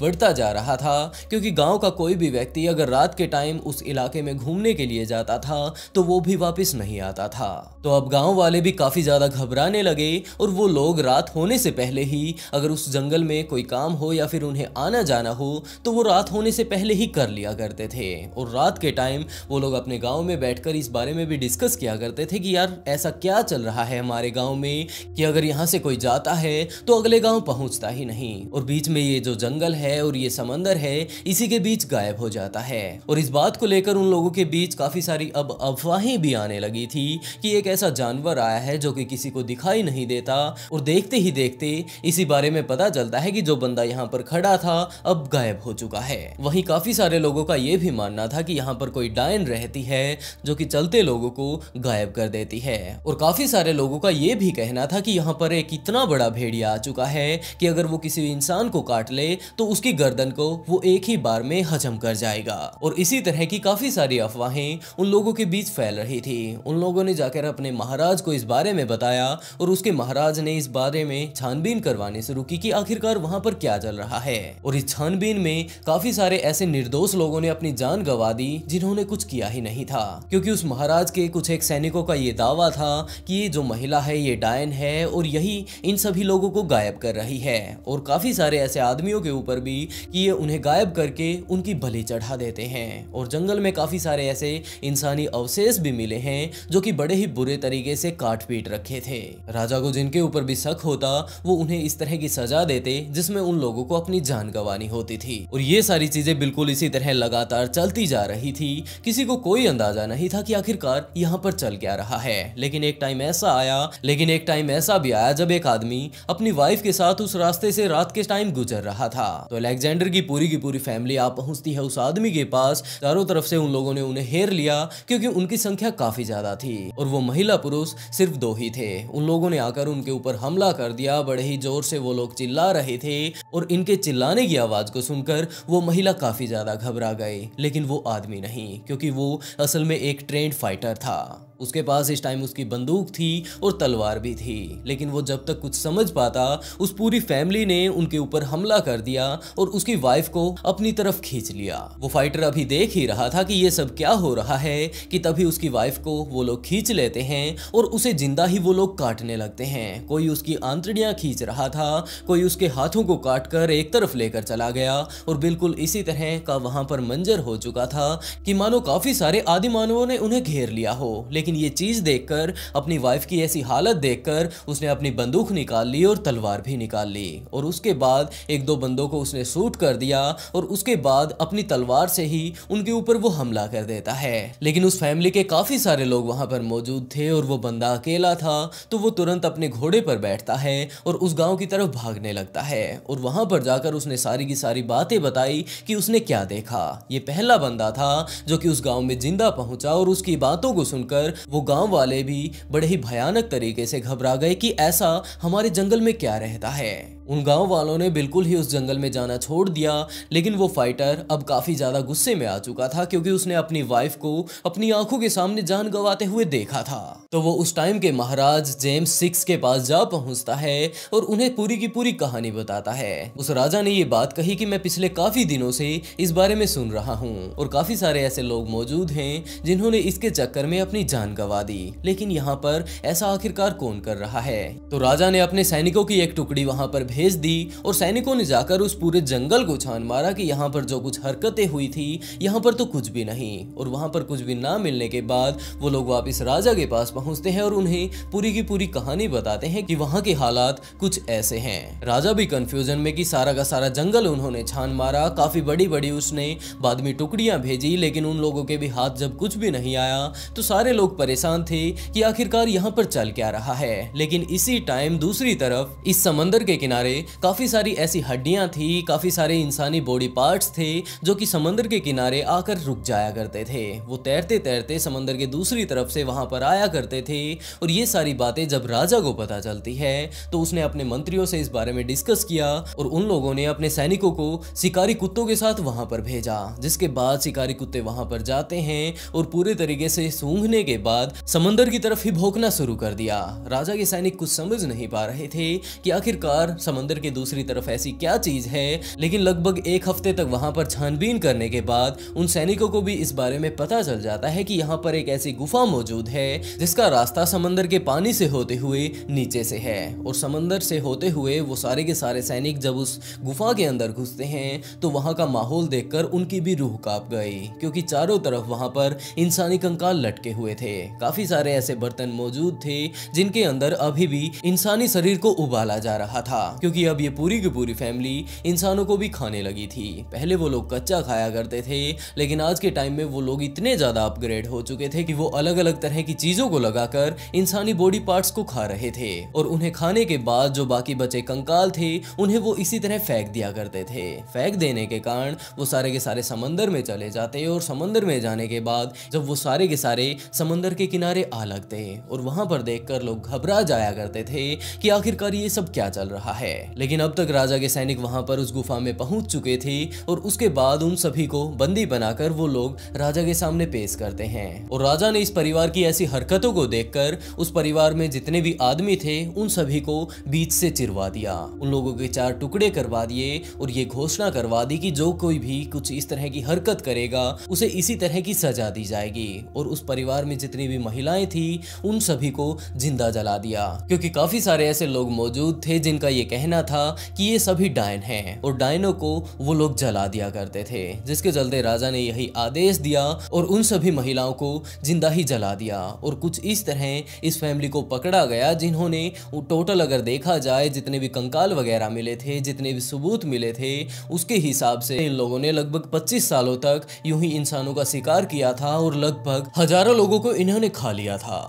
Speaker 1: बढ़ता जा रहा था, क्योंकि गांव का कोई भी व्यक्ति अगर रात के टाइम उस इलाके में घूमने के लिए जाता था तो वो भी वापस नहीं आता था। तो अब गांव वाले भी काफी ज्यादा घबराने लगे और वो लोग रात होने से पहले ही अगर उस जंगल में कोई काम हो या फिर उन्हें आना जाना हो तो वो रात होने से पहले ही कर लिया करते थे। और रात के टाइम वो लोग अपने गांव में बैठकर इस बारे में भी डिस्कस किया करते थे कि यार ऐसा क्या चल रहा है हमारे गांव में कि अगर यहाँ से कोई जाता है तो अगले गांव पहुंचता ही नहीं, और बीच में ये जो जंगल है और ये समंदर है इसी के बीच गायब हो जाता है। और इस बात को लेकर उन लोगों के बीच काफी सारी अब अफवाहें भी आने लगी थी कि एक ऐसा जानवर आया है जो कि किसी को दिखाई नहीं देता, और देखते ही देखते इसी बारे में पता चलता है कि जो बंदा बंदा यहाँ पर खड़ा था अब गायब हो चुका है। वहीं काफी सारे लोगों का ये भी मानना था कि यहाँ पर कोई डायन रहती है जो कि चलते लोगों को गायब कर देती है। और काफी सारे लोगों का ये भी कहना था कि यहाँ पर एक इतना बड़ा भेड़िया आ चुका है कि अगर वो किसी इंसान को काट ले तो उसकी गर्दन को वो एक ही बार में हजम कर जाएगा। और इसी तरह की काफी सारी अफवाहें उन लोगों के बीच फैल रही थी। उन लोगों ने जाकर अपने महाराज को इस बारे में बताया और उसके महाराज ने इस बारे में छानबीन करवानी शुरू की कि आखिरकार वहां पर क्या चल रहा है। और इस छानबीन में काफी सारे ऐसे निर्दोष लोगों ने अपनी जान गंवा दी जिन्होंने कुछ किया ही नहीं था, क्योंकि उस महाराज के कुछ एक सैनिकों का ये दावा था कि ये जो महिला है ये डायन है और यही इन सभी लोगों को गायब कर रही है। और काफी सारे ऐसे आदमियों के ऊपर भी कि ये उन्हें गायब करके उनकी बलि चढ़ा देते हैं। और जंगल में काफी सारे ऐसे इंसानी अवशेष भी मिले हैं जो कि बड़े ही बुरे तरीके से काट पीट रखे थे। राजा को जिनके ऊपर भी शक होता वो उन्हें इस तरह की सजा देते जिसमें उन लोगों को अपनी जान गंवानी होती थी। और ये सारी चीजें बिल्कुल इसी तरह लगातार चलती जा रही थी। किसी को कोई अंदाजा नहीं था कि आखिरकार यहाँ पर चल क्या रहा है। लेकिन एक टाइम ऐसा भी आया जब एक आदमी अपनी वाइफ के साथ उस रास्ते से रात के टाइम गुजर रहा था। तो अलेक्जेंडर की पूरी फैमिली आ पहुंचती है उस आदमी के पास। चारों तरफ से उन लोगों ने उन्हें घेर लिया क्योंकि उनकी संख्या काफी ज्यादा थी और वो महिला पुरुष सिर्फ 2 ही थे। उन लोगों ने आकर उनके ऊपर हमला कर दिया। बड़े ही जोर से वो लोग चिल्ला रहे थे और इनके चिल्लाने की आवाज को सुनकर वो महिला काफी ज्यादा घबरा गई। लेकिन वो आदमी नहीं, क्योंकि वो असल में एक ट्रेंड फाइटर था। उसके पास इस टाइम उसकी बंदूक थी और तलवार भी थी। लेकिन वो जब तक कुछ समझ पाता उस पूरी फैमिली ने उनके ऊपर हमला कर दिया और उसकी वाइफ को अपनी तरफ खींच लिया। वो फाइटर अभी देख ही रहा था कि ये सब क्या हो रहा है कि तभी उसकी वाइफ को वो लोग खींच लेते हैं और उसे जिंदा ही वो लोग काटने लगते हैं। कोई उसकी आंतड़ियां खींच रहा था, कोई उसके हाथों को काटकर एक तरफ लेकर चला गया। और बिल्कुल इसी तरह का वहां पर मंजर हो चुका था कि मानो काफी सारे आदि मानवों ने उन्हें घेर लिया हो। लेकिन ये चीज देखकर, अपनी वाइफ की ऐसी हालत देखकर उसने अपनी बंदूक निकाल ली और तलवार भी निकाल ली। और उसके बाद 1-2 बंदों को उसने शूट कर दिया और उसके बाद अपनी तलवार से ही उनके ऊपर वो हमला कर देता है। लेकिन उस फैमिली के काफी सारे लोग वहां पर मौजूद थे और वो बंदा अकेला था। तो वो तुरंत अपने घोड़े पर बैठता है और उस गांव की तरफ भागने लगता है। और वहां पर जाकर उसने सारी की सारी बातें बताई कि उसने क्या देखा। ये पहला बंदा था जो कि उस गांव में जिंदा पहुंचा और उसकी बातों को सुनकर वो गांव वाले भी बड़े ही भयानक तरीके से घबरा गए कि ऐसा हमारे जंगल में क्या रहता है। उन गांव वालों ने बिल्कुल ही उस जंगल में जाना छोड़ दिया। लेकिन वो फाइटर अब काफी ज्यादा गुस्से में आ चुका था क्योंकि उसने अपनी वाइफ को अपनी आंखों के सामने जान गंवाते हुए देखा था। तो वो उस टाइम के महाराज जेम्स 6 के पास जा पहुंचता है और उन्हें पूरी की पूरी कहानी बताता है। उस राजा ने ये बात कही कि मैं पिछले काफी दिनों से इस बारे में सुन रहा हूँ और काफी सारे ऐसे लोग मौजूद हैं जिन्होंने इसके चक्कर में अपनी जान गंवा दी। लेकिन यहाँ पर ऐसा आखिरकार कौन कर रहा है? तो राजा ने अपने सैनिकों की एक टुकड़ी वहां पर भेज दी और सैनिकों ने जाकर उस पूरे जंगल को छान मारा कि यहाँ पर जो कुछ हरकतें हुई थी यहाँ पर तो कुछ भी नहीं। और वहां पर कुछ भी ना मिलने के बाद वो लोग वापस राजा के पास पहुंचते हैं और उन्हें पूरी की पूरी कहानी बताते हैं कि वहां के हालात कुछ ऐसे हैं। राजा भी कंफ्यूजन में कि सारा का सारा जंगल उन्होंने छान मारा, काफी बड़ी बड़ी उसने बाद में टुकड़ियां भेजी, लेकिन उन लोगों के भी हाथ जब कुछ भी नहीं आया तो सारे लोग परेशान थे कि आखिरकार यहाँ पर चल क्या रहा है। लेकिन इसी टाइम दूसरी तरफ इस समंदर के किनारे काफी सारी ऐसी हड्डियां थी, काफी सारे इंसानी बॉडी पार्ट्स थे जो कि समंदर के किनारे आकर रुक जाया करते थे। वो तैरते तैरते समंदर के दूसरी तरफ से वहां पर आया करते थे। और ये सारी बातें जब राजा को पता चलती है तो उसने अपने मंत्रियों से इस बारे में डिस्कस किया और उन लोगों ने अपने सैनिकों को शिकारी कुत्तों के साथ वहां पर भेजा। जिसके बाद शिकारी कुत्ते वहां पर जाते हैं और पूरे तरीके से सूंघने के बाद समंदर की तरफ ही भौंकना शुरू कर दिया। राजा के सैनिक कुछ समझ नहीं पा रहे थे कि आखिरकार समंदर के दूसरी तरफ ऐसी क्या चीज है। लेकिन लगभग 1 हफ्ते तक वहां पर छानबीन करने के बाद उन सैनिकों को भी इस बारे में पता चल जाता है कि यहाँ पर एक ऐसी गुफा मौजूद है जिसका रास्ता समंदर के पानी से होते हुए नीचे से है। और समंदर से होते हुए वो सारे के सारे सैनिक जब उस गुफा के अंदर घुसते हैं तो वहां का माहौल देखकर उनकी भी रूह कांप गई, क्योंकि चारों तरफ वहां पर इंसानी कंकाल लटके हुए थे। काफी सारे ऐसे बर्तन मौजूद थे जिनके अंदर अभी भी इंसानी शरीर को उबाला जा रहा था। क्योंकि अब ये पूरी की पूरी फैमिली इंसानों को भी खाने लगी थी। पहले वो लोग कच्चा खाया करते थे, लेकिन आज के टाइम में वो लोग इतने ज्यादा अपग्रेड हो चुके थे कि वो अलग अलग तरह की चीजों को लगाकर इंसानी बॉडी पार्ट्स को खा रहे थे, और उन्हें खाने के बाद जो बाकी बचे कंकाल थे उन्हें वो इसी तरह फेंक दिया करते थे। फेंक देने के कारण वो सारे के सारे समंदर में चले जाते, और समंदर में जाने के बाद जब वो सारे के सारे समंदर के किनारे आ लगते, और वहां पर देखकर लोग घबरा जाया करते थे कि आखिरकार ये सब क्या चल रहा है। लेकिन अब तक राजा के सैनिक वहां पर उस गुफा में पहुंच चुके थे, और उसके बाद उन सभी को बंदी बनाकर वो लोग राजा के सामने पेश करते हैं। और राजा ने इस परिवार की ऐसी हरकतों को देखकर उस परिवार में जितने भी आदमी थे उन सभी को बीच से चिरवा दिया, उन लोगों के 4 टुकड़े करवा दिए, और ये घोषणा करवा दी कि जो कोई भी कुछ इस तरह की हरकत करेगा उसे इसी तरह की सजा दी जाएगी। और उस परिवार में जितनी भी महिलाएं थी उन सभी को जिंदा जला दिया, क्योंकि काफी सारे ऐसे लोग मौजूद थे जिनका ये कहना था कि ये सभी डायन हैं, और डायनों को वो लोग जला दिया करते थे। जिसके चलते राजा ने यही आदेश दिया और उन सभी महिलाओं को जिंदा ही जला दिया। और कुछ इस तरह इस फैमिली को पकड़ा गया, जिन्होंने टोटल अगर देखा जाए जितने भी कंकाल वगैरह मिले थे, जितने भी सबूत मिले थे, उसके हिसाब से इन लोगों ने लगभग 25 सालों तक यूं ही इंसानों का शिकार किया था, और लगभग हजारों लोगों को इन्होंने खा लिया था।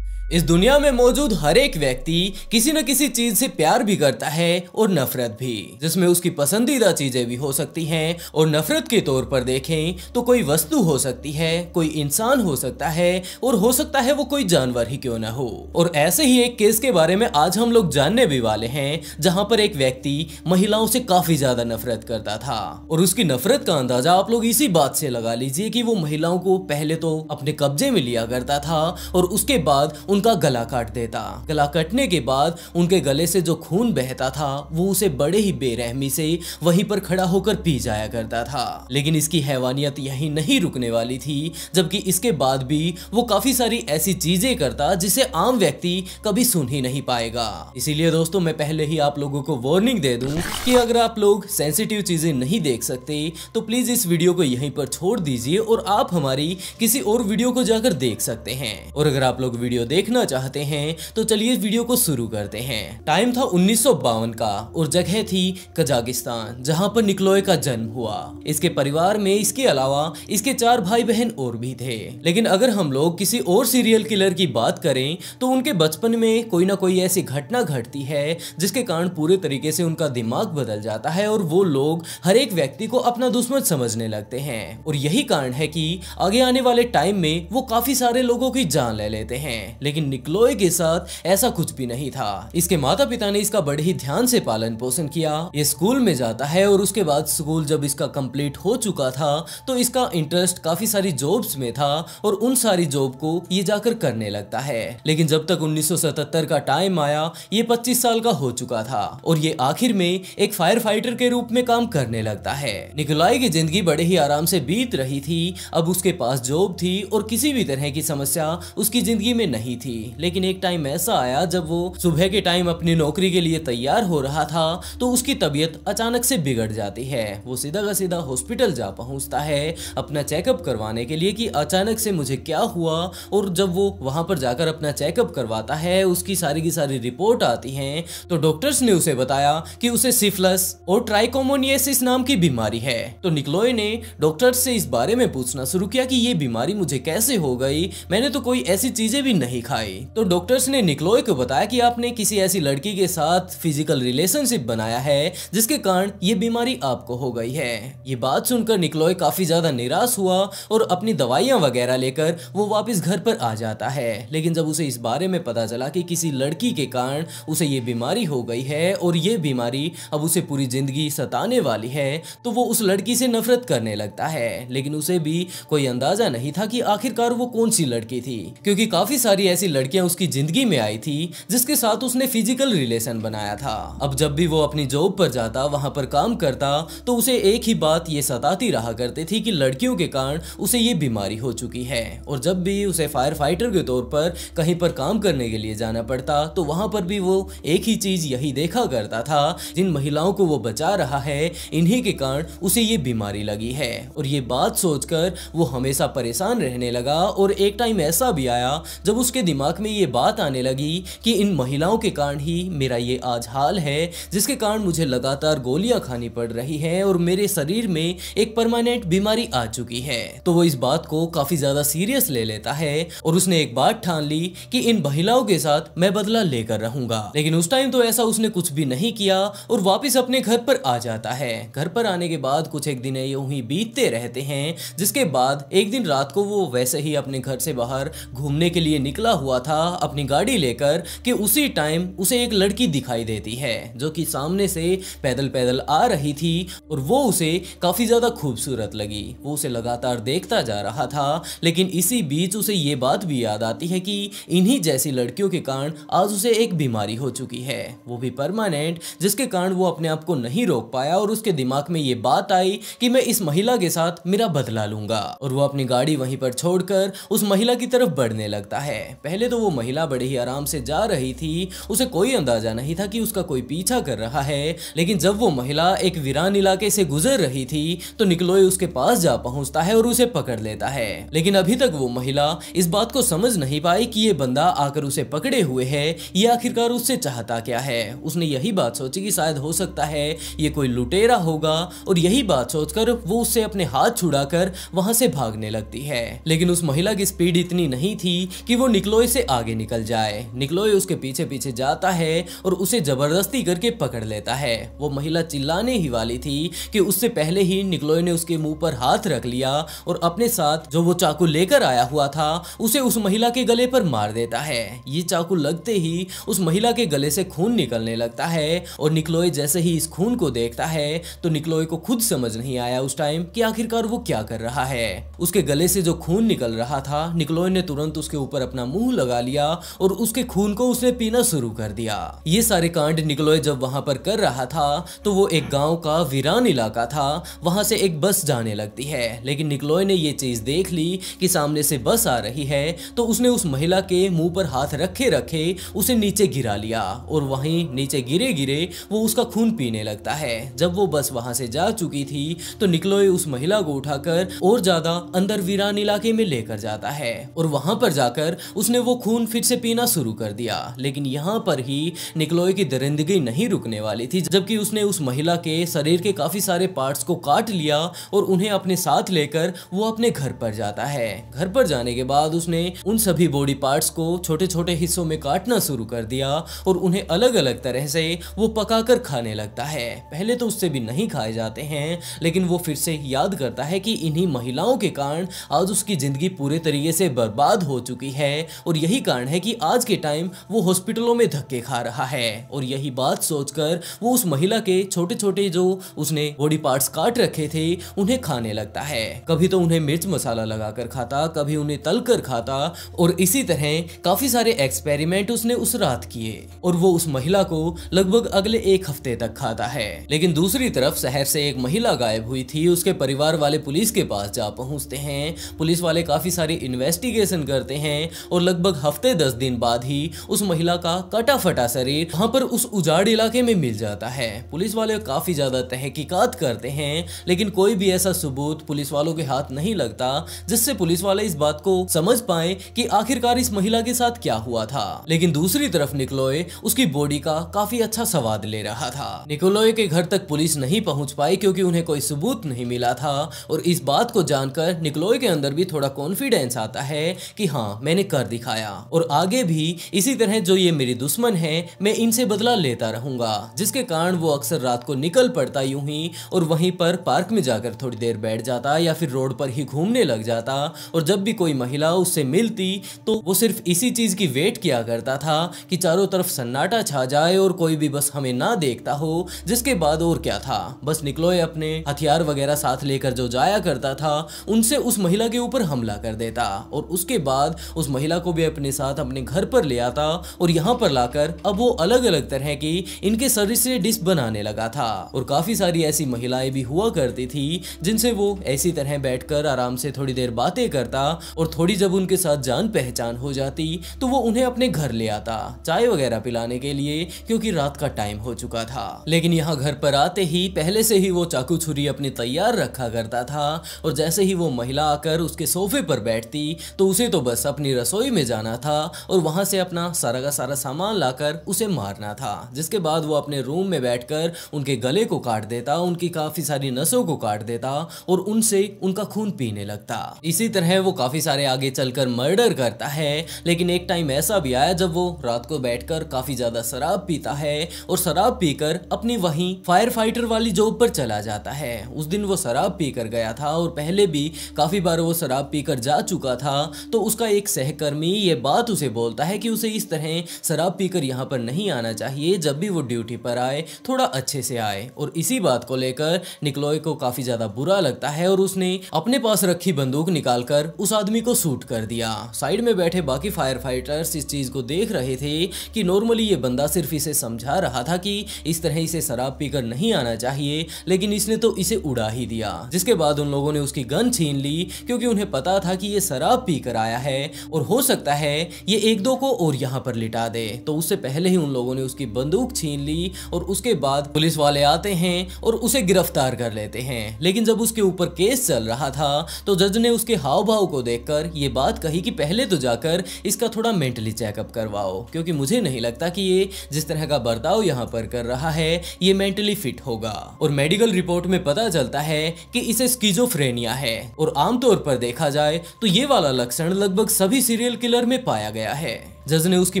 Speaker 1: इस दुनिया में मौजूद हर एक व्यक्ति किसी न किसी चीज से प्यार भी करता है और नफरत भी, जिसमें उसकी पसंदीदा चीजें भी हो सकती हैं। और नफरत के तौर पर देखें तो कोई वस्तु हो सकती है, कोई इंसान हो सकता है, और हो सकता है वो कोई जानवर ही क्यों ना हो। और ऐसे ही एक केस के बारे में आज हम लोग जानने भी वाले हैं, जहां पर एक व्यक्ति महिलाओं से काफी ज्यादा नफरत करता था। और उसकी नफरत का अंदाजा आप लोग इसी बात से लगा लीजिए कि वो महिलाओं को पहले तो अपने कब्जे में लिया करता था, और उसके बाद उनका गला काट देता। गला कटने के बाद उनके गले से जो खून बहता था वो उसे बड़े ही बेरहमी से वहीं पर खड़ा होकर पी जाया करता था। लेकिन इसकी हैवानियत यही नहीं रुकने वाली थी, जबकि इसके बाद भी वो काफी सारी ऐसी चीजें करता जिसे आम व्यक्ति कभी सुन ही नहीं पाएगा। इसीलिए दोस्तों मैं पहले ही आप लोगों को वार्निंग दे दूं कि अगर आप लोग सेंसिटिव चीजें नहीं देख सकते तो प्लीज इस वीडियो को यहीं पर छोड़ दीजिए, और आप हमारी किसी और वीडियो को जाकर देख सकते हैं। और अगर आप लोग वीडियो देखना चाहते हैं तो चलिए इस वीडियो को शुरू करते हैं। टाइम था 1952 का, और जगह थी कजाकिस्तान, जहां पर निकोलाई का जन्म हुआ। इसके परिवार में इसके अलावा इसके 4 भाई बहन और भी थे। लेकिन अगर हम लोग किसी और सीरियल किलर की बात करें तो उनके बचपन में कोई ना कोई ऐसी घटना घटती है जिसके कारण पूरे तरीके से उनका दिमाग बदल जाता है, और वो लोग हर एक व्यक्ति को अपना दुश्मन समझने लगते हैं। और यही कारण है कि आगे आने वाले टाइम में वो काफी सारे लोगों की जान ले लेते हैं। लेकिन निकोलाई के साथ ऐसा कुछ भी नहीं था। इसके माता पिता ने इसका बड़े ही ध्यान से पालन पोषण किया। ये स्कूल में जाता है, और उसके बाद स्कूल जब इसका कंप्लीट हो चुका था तो इसका इंटरेस्ट काफी सारी जॉब्स में था, और उन सारी जॉब को ये जाकर करने लगता है। लेकिन जब तक 1977 का टाइम आया, ये 25 साल का हो चुका था, और ये आखिर में एक फायर फाइटर के रूप में काम करने लगता है। निकोलाई की जिंदगी बड़े ही आराम से बीत रही थी। अब उसके पास जॉब थी और किसी भी तरह की समस्या उसकी जिंदगी में नहीं थी। लेकिन एक टाइम ऐसा आया जब वो सुबह के टाइम अपनी नौकरी के लिए तैयार हो रहा था तो उसकी तबीयत अचानक से बिगड़ जाती है। वो सीधा का सीधा हॉस्पिटल जा पहुंचता है अपना चेकअप करवाने के लिए कि अचानक से मुझे क्या हुआ। और जब वो वहां पर जाकर अपना चेकअप करवाता है, उसकी सारी की सारी रिपोर्ट आती है, तो डॉक्टर्स ने उसे बताया कि उसे सिफिलिस और ट्राइकोमोनियासिस नाम की बीमारी है। तो निकोलाई ने डॉक्टर्स से इस बारे में पूछना शुरू किया कि ये बीमारी मुझे कैसे हो गई, मैंने तो कोई ऐसी चीजें भी नहीं खाई। तो डॉक्टर्स ने निकोलाई को बताया कि आपने किसी ऐसी लड़की के साथ फिजिकल रिलेशनशिप बनाया है जिसके कारण ये बीमारी आपको हो गई है। ये बात सुनकर निकोलाई काफी ज्यादा निराश हुआ और अपनी दवाइयां वगैरह लेकर वो वापस घर पर आ जाता है। लेकिन जब उसे इस बारे में पता चला कि किसी लड़की के कारण उसे ये बीमारी हो गई है और ये बीमारी अब उसे पूरी जिंदगी सताने वाली है, तो वो उस लड़की से नफरत करने लगता है। लेकिन उसे भी कोई अंदाजा नहीं था कि आखिरकार वो कौन सी लड़की थी, क्योंकि काफी सारी ऐसी लड़कियां उसकी जिंदगी में आई थी जिसके साथ उसने फिजिकल रिलेशन बनाया था। अब जब भी वो अपनी जॉब पर जाता, वहां पर काम करता, तो उसे एक ही बात ये सताती रहा करती थी कि लड़कियों के कारण उसे ये बीमारी हो चुकी है। और जब भी उसे फायर फाइटर के तौर पर कहीं पर काम करने के लिए जाना पड़ता तो वहां पर भी वो एक ही चीज यही देखा करता था, जिन महिलाओं को वो बचा रहा है इन्हीं के कारण उसे ये बीमारी लगी है। और ये बात सोचकर वो हमेशा परेशान रहने लगा। और एक टाइम ऐसा भी आया जब उसके दिमाग में ये बात आने लगी कि इन महिलाओं के कारण ही मेरा ये आज हाल है, जिसके कारण मुझे लगातार गोलियां खानी पड़ रही है और मेरे शरीर में एक परमानेंट बीमारी आ चुकी है। तो वो इस बात को काफी ज्यादा सीरियस ले लेता है और उसने एक बात ठान ली कि इन महिलाओं के साथ मैं बदला लेकर रहूंगा। लेकिन उस टाइम तो ऐसा उसने कुछ भी नहीं किया और वापस अपने घर पर आ जाता है। घर पर आने के बाद कुछ एक दिन यूं ही बीतते रहते हैं, जिसके बाद एक दिन रात को वो वैसे ही अपने घर से बाहर घूमने के लिए निकला हुआ था अपनी गाड़ी लेकर कि उसी टाइम उसे एक लड़की दिखाई देती है जो कि सामने से पैदल पैदल आ रही थी और वो उसे काफी ज्यादा खूबसूरत लगी। वो उसे लगातार देखता जा रहा था, लेकिन इसी बीच उसे ये बात भी याद आती है कि इन्हीं जैसी लड़कियों के कारण आज उसे एक बीमारी हो चुकी है, वो भी परमानेंट, जिसके कारण वो अपने आप को नहीं रोक पाया और उसके दिमाग में ये बात आई कि मैं इस महिला के साथ मेरा बदला लूंगा। और वो अपनी गाड़ी वहीं पर छोड़कर उस महिला की तरफ बढ़ने लगता है। पहले तो वो महिला बड़े ही आराम से जा रही थी, उसे कोई अंदाजा नहीं था कि उसका कोई पीछा कर रहा है। लेकिन जब वो महिला एक वीरान इलाके से गुजर रही थी तो निकलोय उसके पास जा पहुंचता है और उसे पकड़ लेता है। लेकिन अभी तक वो महिला इस बात को समझ नहीं पाई कि ये बंदा आकर उसे पकड़े हुए है, ये आखिरकार उससे चाहता क्या है। उसने यही बात सोची कि शायद हो सकता है ये कोई लुटेरा होगा और यही बात सोचकर वो उससे अपने हाथ छुड़ाकर वहां से भागने लगती है। लेकिन उस महिला की स्पीड इतनी नहीं थी कि वो निकलोय से आगे निकल जाए। निकलोय उसके पीछे पीछे जाता है और उसे जबरदस्ती करके पकड़ लेता है। वो महिला चिल्लाने ही वाली थी कि उससे पहले ही निकलोय ने उसके मुंह पर हाथ रख लिया और अपने साथ जो वो चाकू लेकर आया हुआ था उसे उस महिला के गले पर मार देता है। ये चाकू लगते ही उस महिला के गले से खून निकलने लगता है और निकलोय जैसे ही इस खून को देखता है तो निकलोय को खुद समझ नहीं आया उस टाइम कि आखिरकार वो क्या कर रहा है। उसके गले से जो खून निकल रहा था, निकलोय ने तुरंत उसके ऊपर अपना मुंह लगा लिया और उसके खून को उसने पीना शुरू कर दिया। ये सारे कांड निकलोय जब वहां पर कर रहा था तो वो एक गांव का वीरान इलाका था, वहां से एक बस जाने लगती है। लेकिन निकलोय ने ये चीज देख ली कि सामने से बस आ रही है तो उसने उस महिला के मुंह पर हाथ रखे रखे उसे नीचे गिरा लिया और वहीं नीचे गिरे गिरे वो उसका खून पीने लगता है। जब वो बस वहां से जा चुकी थी तो निकलोय उस महिला को उठाकर और ज्यादा अंदर वीरान इलाके में लेकर जाता है और वहां पर जाकर उसने वो खून फिर से पीना शुरू कर दिया। लेकिन यहाँ पर ही निकलोय की दरिंदगी नहीं रुकने वाली थी, जबकि उसने उस महिला के शरीर के काफी सारे पार्ट्स को काट लिया और उन्हें अपने साथ लेकर वो अपने घर पर जाता है। घर पर जाने के बाद उसने उन सभी बॉडी पार्ट्स को छोटे छोटे हिस्सों में काटना शुरू कर दिया और उन्हें अलग अलग तरह से वो पकाकर खाने लगता है। पहले तो उससे भी नहीं खाए जाते हैं, लेकिन वो फिर से याद करता है कि इन्हीं महिलाओं के कारण आज उसकी जिंदगी पूरे तरीके से बर्बाद हो चुकी है और यही कारण है कि आज के टाइम वो हॉस्पिटलों में धक्के खा रहा है। और यही बात सोचकर वो उस महिला के छोटे छोटे जो उसने बॉडी पार्ट्स काट रखे थे उन्हें खाने लगता है। कभी तो उन्हें मिर्च मसाला लगाकर खाता, कभी उन्हें तलकर खाता और इसी तरह काफी सारे एक्सपेरिमेंट उसने उस रात किए और वो उस महिला को लगभग अगले एक हफ्ते तक खाता है। लेकिन दूसरी तरफ शहर से एक महिला गायब हुई थी। उसके परिवार वाले पुलिस के पास जा पहुंचते हैं। पुलिस वाले काफी सारी इन्वेस्टिगेशन करते हैं और लगभग हफ्ते 10 दिन बाद ही उस महिला का कटा फटा शरीर वहां पर उस उजाड़ इलाके में मिल जाता है। पुलिस वाले काफी ज्यादा तहकीकात करते हैं, लेकिन कोई भी ऐसा सबूत पुलिस वालों के हाथ नहीं लगता जिससे पुलिस वाले इस बात को समझ पाए कि आखिरकार इस महिला के साथ क्या हुआ था। लेकिन दूसरी तरफ निकलोय उसकी बॉडी का काफी अच्छा स्वाद ले रहा था। निकलोय के घर तक पुलिस नहीं पहुंच पाई क्योंकि उन्हें कोई सबूत नहीं मिला था और इस बात को जानकर निकलोय के अंदर भी थोड़ा कॉन्फिडेंस आता है कि हाँ, मैंने कर दिखाया और आगे भी इसी तरह जो ये मेरे दुश्मन है मैं इनसे बदला लेता रहूंगा। जिसके कारण वो अक्सर रात को निकल पड़ता यूं ही और वहीं पर पार्क में जाकर थोड़ी देर बैठ जाता या फिर रोड पर ही घूमने लग जाता और जब भी कोई महिला उससे मिलती तो वो सिर्फ इसी चीज की वेट किया करता था कि चारों तरफ सन्नाटा छा जाए और कोई भी बस हमें ना देखता हो। जिसके बाद और क्या था, बस निकलोय अपने हथियार वगैरह साथ लेकर जो जाया करता था उनसे उस महिला के ऊपर हमला कर देता और उसके बाद उस महिला को भी अपने साथ अपने घर पर ले आता और यहाँ पर लाकर अब वो अलग अलग तरह की इनके शरीर से डिश बनाने लगा था। और काफी सारी ऐसी महिलाएं भी हुआ करती थी जिनसे वो ऐसी तरह बैठकर आराम से थोड़ी देर बातें करता और थोड़ी जब उनके साथ जान पहचान हो जाती तो वो उन्हें अपने घर ले आता चाय वगैरह पिलाने के लिए, क्योंकि रात का टाइम हो चुका था। लेकिन यहाँ घर पर आते ही पहले से ही वो चाकू छुरी अपनी तैयार रखा करता था और जैसे ही वो महिला आकर उसके सोफे पर बैठती तो उसे तो बस अपनी रसोई में जाना था और वहां से अपना सारा का सारा सामान लाकर उसे मारना था, जिसके बाद वो अपने रूम में बैठकर उनके गले को काट देता, उनकी काफी सारी नसों को काट देता और उनसे उनका खून पीने लगता। इसी तरह वो काफी सारे आगे चलकर मर्डर करता है। लेकिन एक टाइम ऐसा भी आया जब वो रात को बैठकर काफी ज्यादा शराब पीता है और शराब पीकर अपनी वहीं फायर फाइटर वाली जॉब पर चला जाता है। उस दिन वो शराब पीकर गया था और पहले भी काफी बार वो शराब पीकर जा चुका था। तो उसका एक सहकर्मी ये बात उसे बोलता है कि उसे इस तरह शराब पीकर यहाँ पर नहीं आना चाहिए, जब भी वो ड्यूटी पर आए थोड़ा अच्छे से आए। और इसी बात को लेकर निकोलॉय को काफी ज्यादा बुरा लगता है और उसने अपने पास रखी बंदूक निकालकर उस आदमी को शूट कर दिया। साइड में बैठे बाकी फायर फाइटर्स इस चीज को देख रहे थे कि नॉर्मली ये बंदा सिर्फ इसे समझा रहा था कि इस तरह इसे शराब पीकर नहीं आना चाहिए, लेकिन इसने तो इसे उड़ा ही दिया। जिसके बाद उन लोगों ने उसकी गन छीन ली, क्योंकि उन्हें पता था कि ये शराब पीकर आया है और हो सकता है ये एक दो को और यहाँ पर लिटा दे। तो उससे पहले ही उन लोगों ने उसकी बंदूक छीन ली और उसके बाद पुलिस वाले आते हैं और उसे गिरफ्तार कर लेते हैं। लेकिन जब उसके ऊपर केस चल रहा था तो जज ने उसके हाव भाव को देखकर ये बात कही कि पहले तो जाकर इसका थोड़ा मेंटली चेकअप करवाओ, क्योंकि मुझे नहीं लगता कि ये जिस तरह का बर्ताव यहाँ पर कर रहा है ये मेंटली फिट होगा। और मेडिकल रिपोर्ट में पता चलता है कि इसे स्किज़ोफ्रेनिया है और आमतौर पर देखा जाए तो ये वाला लक्षण लगभग सभी सीरियल किलर में पाया गया है। जज ने उसकी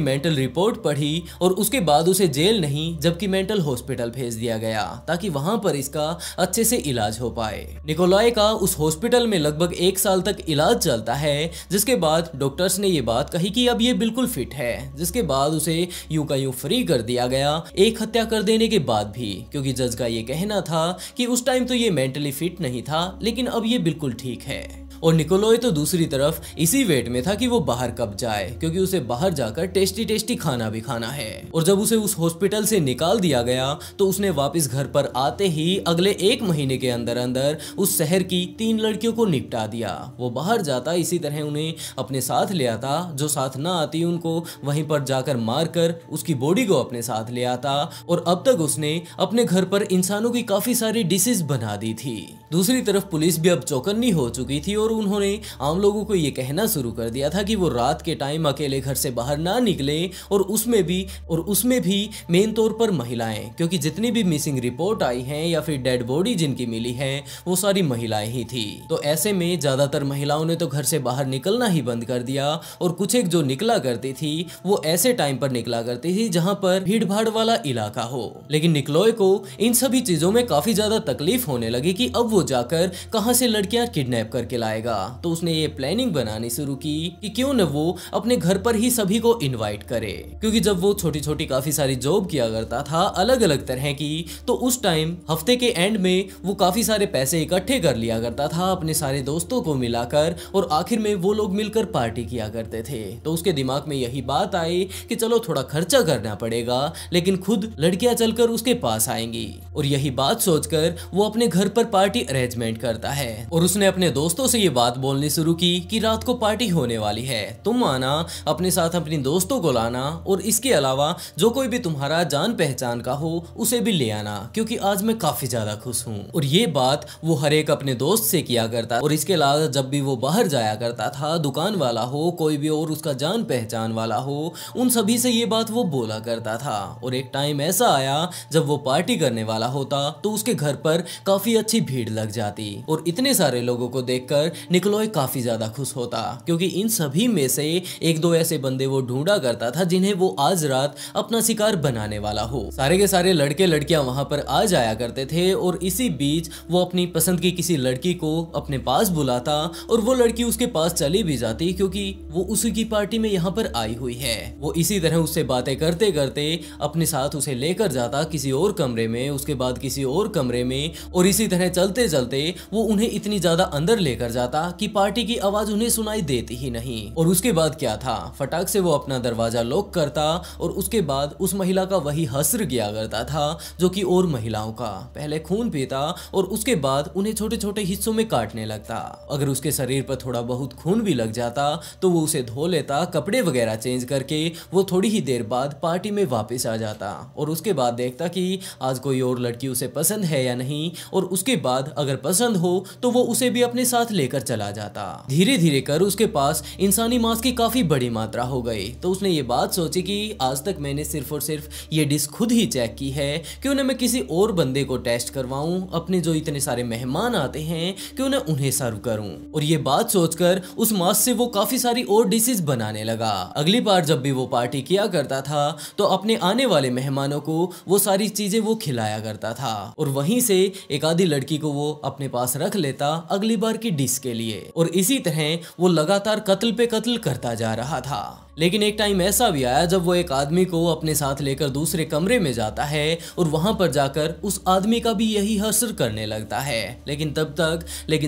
Speaker 1: मेंटल रिपोर्ट पढ़ी और उसके बाद उसे जेल नहीं जबकि मेंटल हॉस्पिटल भेज दिया गया, ताकि वहां पर इसका अच्छे से इलाज हो पाए। निकोलॉय का उस हॉस्पिटल में लगभग 1 साल तक इलाज चलता है, जिसके बाद डॉक्टर्स ने ये बात कही कि अब ये बिल्कुल फिट है। जिसके बाद उसे यूं का यूं फ्री कर दिया गया, एक हत्या कर देने के बाद भी, क्योंकि जज का ये कहना था कि उस टाइम तो ये मेंटली फिट नहीं था, लेकिन अब ये बिल्कुल ठीक है। और निकोलॉय तो दूसरी तरफ इसी वेट में था कि वो बाहर कब जाए, क्योंकि उसे बाहर जाकर टेस्टी टेस्टी खाना भी खाना है। और जब उसे उस हॉस्पिटल से निकाल दिया गया तो उसने वापस घर पर आते ही अगले 1 महीने के अंदर अंदर उस शहर की 3 लड़कियों को निपटा दिया। वो बाहर जाता, इसी तरह उन्हें अपने साथ ले आता, जो साथ ना आती उनको वहीं पर जाकर मारकर उसकी बॉडी को अपने साथ ले आता। और अब तक उसने अपने घर पर इंसानों की काफी सारी डिशेस बना दी थी। दूसरी तरफ पुलिस भी अब चौकन्नी हो चुकी थी और उन्होंने आम लोगों को ये कहना शुरू कर दिया था कि वो रात के टाइम अकेले घर से बाहर ना निकले, और उसमें भी मेन तौर पर महिलाएं, क्योंकि जितनी भी मिसिंग रिपोर्ट आई हैं या फिर डेड बॉडी जिनकी मिली है वो सारी महिलाएं ही थी। तो ऐसे में ज्यादातर महिलाओं ने तो घर से बाहर निकलना ही बंद कर दिया, और कुछ एक जो निकला करती थी वो ऐसे टाइम पर निकला करती थी जहां पर भीड़ भाड़ वाला इलाका हो। लेकिन निकोलॉय को इन सभी चीजों में काफी ज्यादा तकलीफ होने लगी कि अब वो जाकर कहां से लड़कियां किडनैप करके लाएगा। तो उसने ये प्लानिंग बनानी शुरू की कि क्यों न वो अपने घर पर ही सभी को इनवाइट करे, क्योंकि जब वो छोटी छोटी काफी सारी जॉब किया करता था अलग अलग तरह की, तो उस टाइम हफ्ते के एंड में वो काफी सारे पैसे इकट्ठे कर लिया करता था अपने सारे दोस्तों को मिलाकर, और आखिर में वो लोग मिलकर पार्टी किया करते थे। तो उसके दिमाग में यही बात आई कि चलो थोड़ा खर्चा करना पड़ेगा, लेकिन खुद लड़कियां चलकर उसके पास आएंगी। और यही बात सोचकर वो अपने घर पर पार्टी अरेंजमेंट करता है, और उसने अपने दोस्तों से ये बात बोलनी शुरू की कि रात को पार्टी होने वाली है, तुम आना, अपने साथ अपनी दोस्तों को लाना, और इसके अलावा जो कोई भी तुम्हारा जान पहचान का हो उसे भी ले आना, क्योंकि आज मैं काफी ज्यादा खुश हूँ। और ये बात वो हर एक अपने दोस्त से किया करता, और इसके अलावा जब भी वो बाहर जाया करता था, दुकान वाला हो, कोई भी और उसका जान पहचान वाला हो, उन सभी से ये बात वो बोला करता था। और एक टाइम ऐसा आया जब वो पार्टी करने वाला होता तो उसके घर पर काफी अच्छी भीड़ लग जाती, और इतने सारे लोगों को देखकर निकोलॉय काफी ज्यादा खुश होता, क्योंकि इन सभी में से 1-2 ऐसे बंदे वो ढूंढा करता था जिन्हें वो आज रात अपना शिकार बनाने वाला हो। सारे के सारे लड़के लड़कियां वहां पर आ जाया करते थे, और इसी बीच वो अपनी पसंद की किसी लड़की को अपने पास बुलाता, और वो लड़की उसके पास चली भी जाती, क्योंकि वो उसी की पार्टी में यहाँ पर आई हुई है। वो इसी तरह उससे बातें करते करते अपने साथ उसे लेकर जाता किसी और कमरे में, उसके बाद किसी और कमरे में, और इसी तरह चलते चलते वो उन्हें इतनी ज्यादा अंदर लेकर जाता कि पार्टी की आवाज उन्हें सुनाई देती ही नहीं। और उसके बाद क्या था, फटाक से वो अपना दरवाजा लॉक करता, और उसके बाद उस महिला का वही हस्र किया करता था जो कि और महिलाओं का, पहले खून पीता और उसके बाद उन्हें छोटे छोटे हिस्सों में काटने लगता। अगर उसके शरीर पर थोड़ा बहुत खून भी लग जाता तो वो उसे धो लेता, कपड़े वगैरह चेंज करके वो थोड़ी ही देर बाद पार्टी में वापस आ जाता, और उसके बाद देखता कि आज कोई और लड़की उसे पसंद है या नहीं, और उसके बाद अगर पसंद हो तो वो उसे भी अपने साथ लेकर लेकर चला जाता। धीरे धीरे कर उसके पास इंसानी मांस की काफी बड़ी मात्रा हो गई। तो उसने ये बात सोची कि आज तक मैंने सिर्फ और सिर्फ ये डिश खुद ही चेक की है, क्यों ना मैं किसी और बंदे को टेस्ट करवाऊं, अपने जो इतने सारे मेहमान आते हैं क्यों ना उन्हें सर्व करूं। और ये बात सोचकर उस मांस से वो काफी सारी और डिशेस बनाने लगा। अगली बार जब भी वो पार्टी किया करता था तो अपने आने वाले मेहमानों को वो सारी चीजें वो खिलाया करता था और वहीं से एक आधी लड़की को वो अपने पास रख लेता अगली बार की डिश के लिए। और इसी तरह वो लगातार कत्ल पे कत्ल करता जा रहा था। लेकिन एक टाइम ऐसा भी आया जब वो एक आदमी को अपने साथ लेकर दूसरे कमरे में जाता है और वहां पर जाकर उस आदमी का भी यही हश्र करने लगता है। लेकिन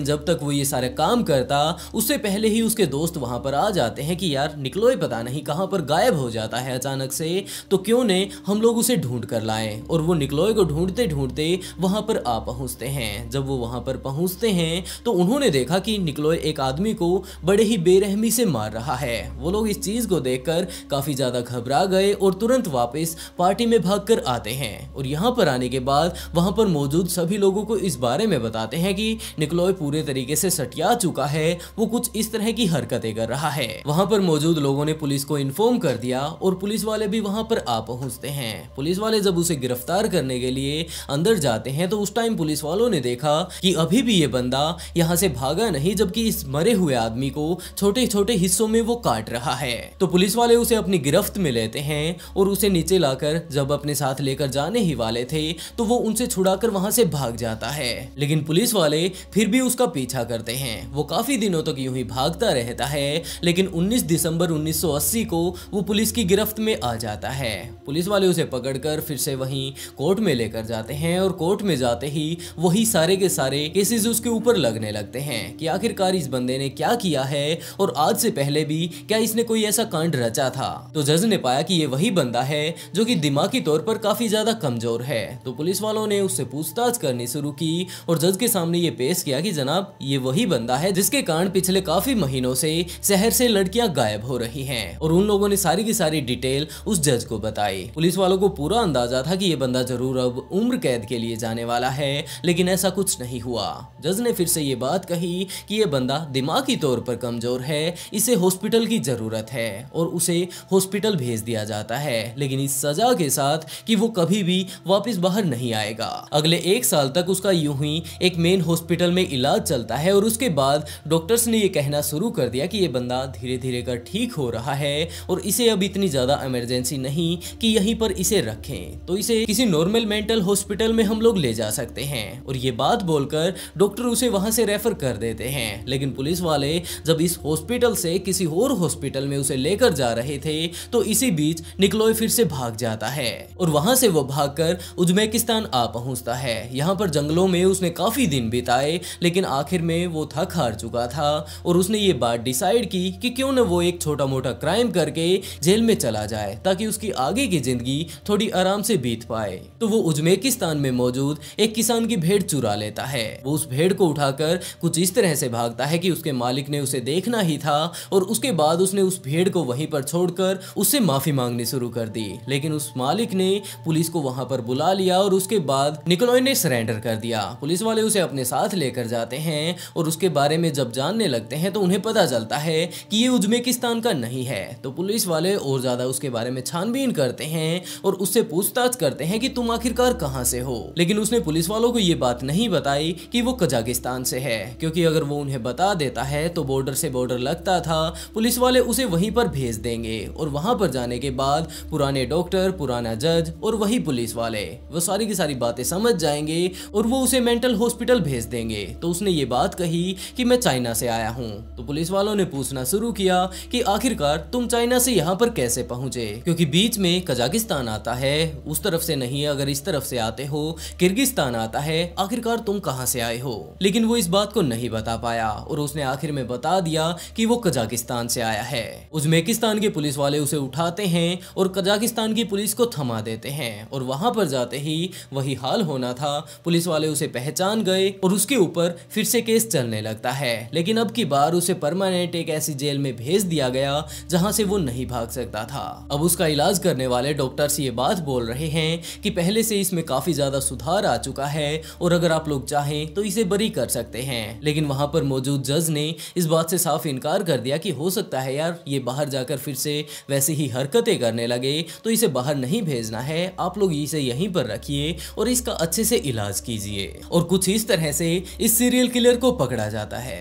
Speaker 1: जब तक वो ये सारे काम करता उससे पहले ही उसके दोस्त वहां पर आ जाते हैं कि यार निकलोय पता नहीं कहां पर गायब हो जाता है अचानक से, तो क्यों ने हम लोग उसे ढूंढ कर लाएं। और वो निकलोय को ढूंढते ढूंढते वहां पर आ पहुंचते हैं। जब वो वहां पर पहुंचते हैं तो उन्होंने देखा कि निकलोय एक आदमी को बड़े ही बेरहमी से मार रहा है। वो लोग इस चीज को देखकर काफी ज्यादा घबरा गए और तुरंत वापस पार्टी में भागकर आते हैं। और यहाँ पर आने के बाद वहां पर मौजूद सभी लोगों को इस बारे में बताते हैं कि निकलोय पूरे तरीके से सटिया चुका है, वो कुछ इस तरह की हरकतें कर रहा है। वहां पर मौजूद लोगों ने पुलिस को इन्फॉर्म कर दिया और पुलिस वाले भी वहां पर आ पहुंचते हैं। पुलिस वाले जब उसे गिरफ्तार करने के लिए अंदर जाते हैं तो उस टाइम पुलिस वालों ने देखा कि अभी भी ये बंदा यहाँ से भागा नहीं, जबकि इस मरे हुए आदमी को छोटे छोटे हिस्सों में वो काट रहा है। तो पुलिस वाले उसे अपनी गिरफ्त में लेते हैं और उसे नीचे लाकर जब अपने साथ लेकर जाने ही वाले थे तो वो उनसे छुड़ाकर वहां से भाग जाता है। लेकिन पुलिस वाले फिर भी उसका पीछा करते हैं। वो काफी दिनों तक यूं ही भागता रहता है, लेकिन 19 दिसंबर 1980 को वो पुलिस की गिरफ्त में आ जाता है। पुलिस वाले उसे पकड़कर फिर से वहीं कोर्ट में लेकर जाते हैं और कोर्ट में जाते ही वही सारे के सारे केसेस उसके ऊपर लगने लगते हैं कि आखिरकार इस बंदे ने क्या किया है और आज से पहले भी क्या इसने कोई ऐसा कांड रचा था। तो जज ने पाया कि ये वही बंदा है जो कि दिमागी तौर पर काफी ज्यादा कमजोर है। तो पुलिस वालों ने उससे पूछताछ करनी शुरू की और जज के सामने ये पेश किया कि जनाब ये वही बंदा है जिसके कारण पिछले काफी महीनों से शहर से लड़कियां गायब हो रही हैं। और उन लोगों ने सारी की सारी डिटेल उस जज को बताई। पुलिस वालों को पूरा अंदाजा था कि ये बंदा जरूर अब उम्र कैद के लिए जाने वाला है, लेकिन ऐसा कुछ नहीं हुआ। जज ने फिर से ये बात कही कि ये बंदा दिमागी तौर पर कमजोर है, इसे हॉस्पिटल की जरूरत है और उसे हॉस्पिटल भेज दिया जाता है, लेकिन इस सजा के साथ कि वो कभी भी वापस बाहर नहीं आएगा। अगले 1 साल तक उसका यूं ही एक मेन हॉस्पिटल में इलाज चलता है और उसके बाद डॉक्टर्स ने ये कहना शुरू कर दिया कि ये बंदा धीरे धीरे कर ठीक हो रहा है और इसे अब इतनी ज्यादा इमरजेंसी नहीं कि यहीं पर इसे रखें, तो इसे किसी नॉर्मल मेंटल हॉस्पिटल में हम लोग ले जा सकते हैं। और ये बात बोलकर डॉक्टर उसे वहां से रेफर कर देते हैं। लेकिन पुलिस वाले जब इस हॉस्पिटल से किसी और हॉस्पिटल में उसे लेकर जा रहे थे तो इसी बीच निकलोय फिर से भाग जाता है और वहां से वो भागकर उज्बेकिस्तान आ पहुंचता है। यहाँ पर जंगलों में उसने काफी दिन बिताए, लेकिन आखिर में वो थक हार चुका था और उसने ये बात डिसाइड की कि क्यों न वो एक छोटा मोटा क्राइम करके जेल में चला जाए ताकि उसकी आगे की जिंदगी थोड़ी आराम से बीत पाए। तो वो उज्बेकिस्तान में मौजूद एक किसान की भेड़ चुरा लेता है। वो उस भेड़ को उठाकर कुछ इस तरह से भागता है कि उसके मालिक ने उसे देखना ही था और उसके बाद उसने उस भेड़ को वहीं पर छोड़कर उससे माफी मांगनी शुरू कर दी। लेकिन उस मालिक ने पुलिस को वहां पर बुला लिया और उसके बाद निकोलॉय ने सरेंडर कर दिया। पुलिस वाले उसे अपने साथ लेकर जाते हैं और उसके बारे में जब जानने लगते हैं तो उन्हें पता चलता है कि ये उज्बेकिस्तान का नहीं है। तो पुलिस वाले और ज्यादा उसके बारे में छानबीन करते हैं और उससे पूछताछ करते हैं कि तुम आखिरकार कहां से हो। लेकिन उसने पुलिस वालों को ये बात नहीं बताई कि वो कजाकिस्तान से है, क्योंकि अगर वो उन्हें बता देता है तो बॉर्डर से बॉर्डर लगता था, पुलिस वाले उसे वहीं पर भेज देंगे और वहां पर जाने के बाद पुराने डॉक्टर, पुराना जज और वही पुलिस वाले वो सारी की सारी बातें समझ जाएंगे और वो उसे मेंटल हॉस्पिटल भेज देंगे। तो उसने ये बात कही कि मैं चाइना से आया हूँ। तो पुलिस वालों ने पूछना शुरू किया कि आखिरकार तुम चाइना से यहाँ पर कैसे पहुंचे, क्योंकि बीच में कजाकिस्तान आता है, उस तरफ से नहीं, अगर इस तरफ से आते हो किर्गिस्तान आता है, आखिरकार तुम कहां से आए हो। लेकिन वो इस बात को नहीं बता पाया और उसने आखिर में बता दिया कि वो कजाकिस्तान से आया है। उज़्बेकिस्तान के पुलिस वाले उसे उठाते हैं और कजाकिस्तान की पुलिस को थमा देते हैं और वहां पर जाते ही वही हाल होना था। पुलिस वाले उसे पहचान गए और उसके ऊपर फिर से केस चलने लगता है, लेकिन अब की बार उसे परमानेंट एक ऐसी जेल में भेज दिया गया जहां से वो नहीं भाग सकता था। अब उसका इलाज करने वाले डॉक्टर्स ये बात बोल रहे हैं कि पहले से इसमें काफी ज्यादा सुधार आ चुका है और अगर आप लोग चाहें तो इसे बरी कर सकते हैं। लेकिन वहां पर मौजूद जज ने इस बात से साफ इनकार कर दिया कि हो सकता है यार ये बाहर जाकर फिर से वैसे ही हरकतें करने लगे, तो इसे बाहर नहीं भेजना है, आप लोग इसे यहीं पर रखिए और इसका अच्छे से इलाज कीजिए। और कुछ इस तरह से इस सीरियल किलर को पकड़ा जाता है।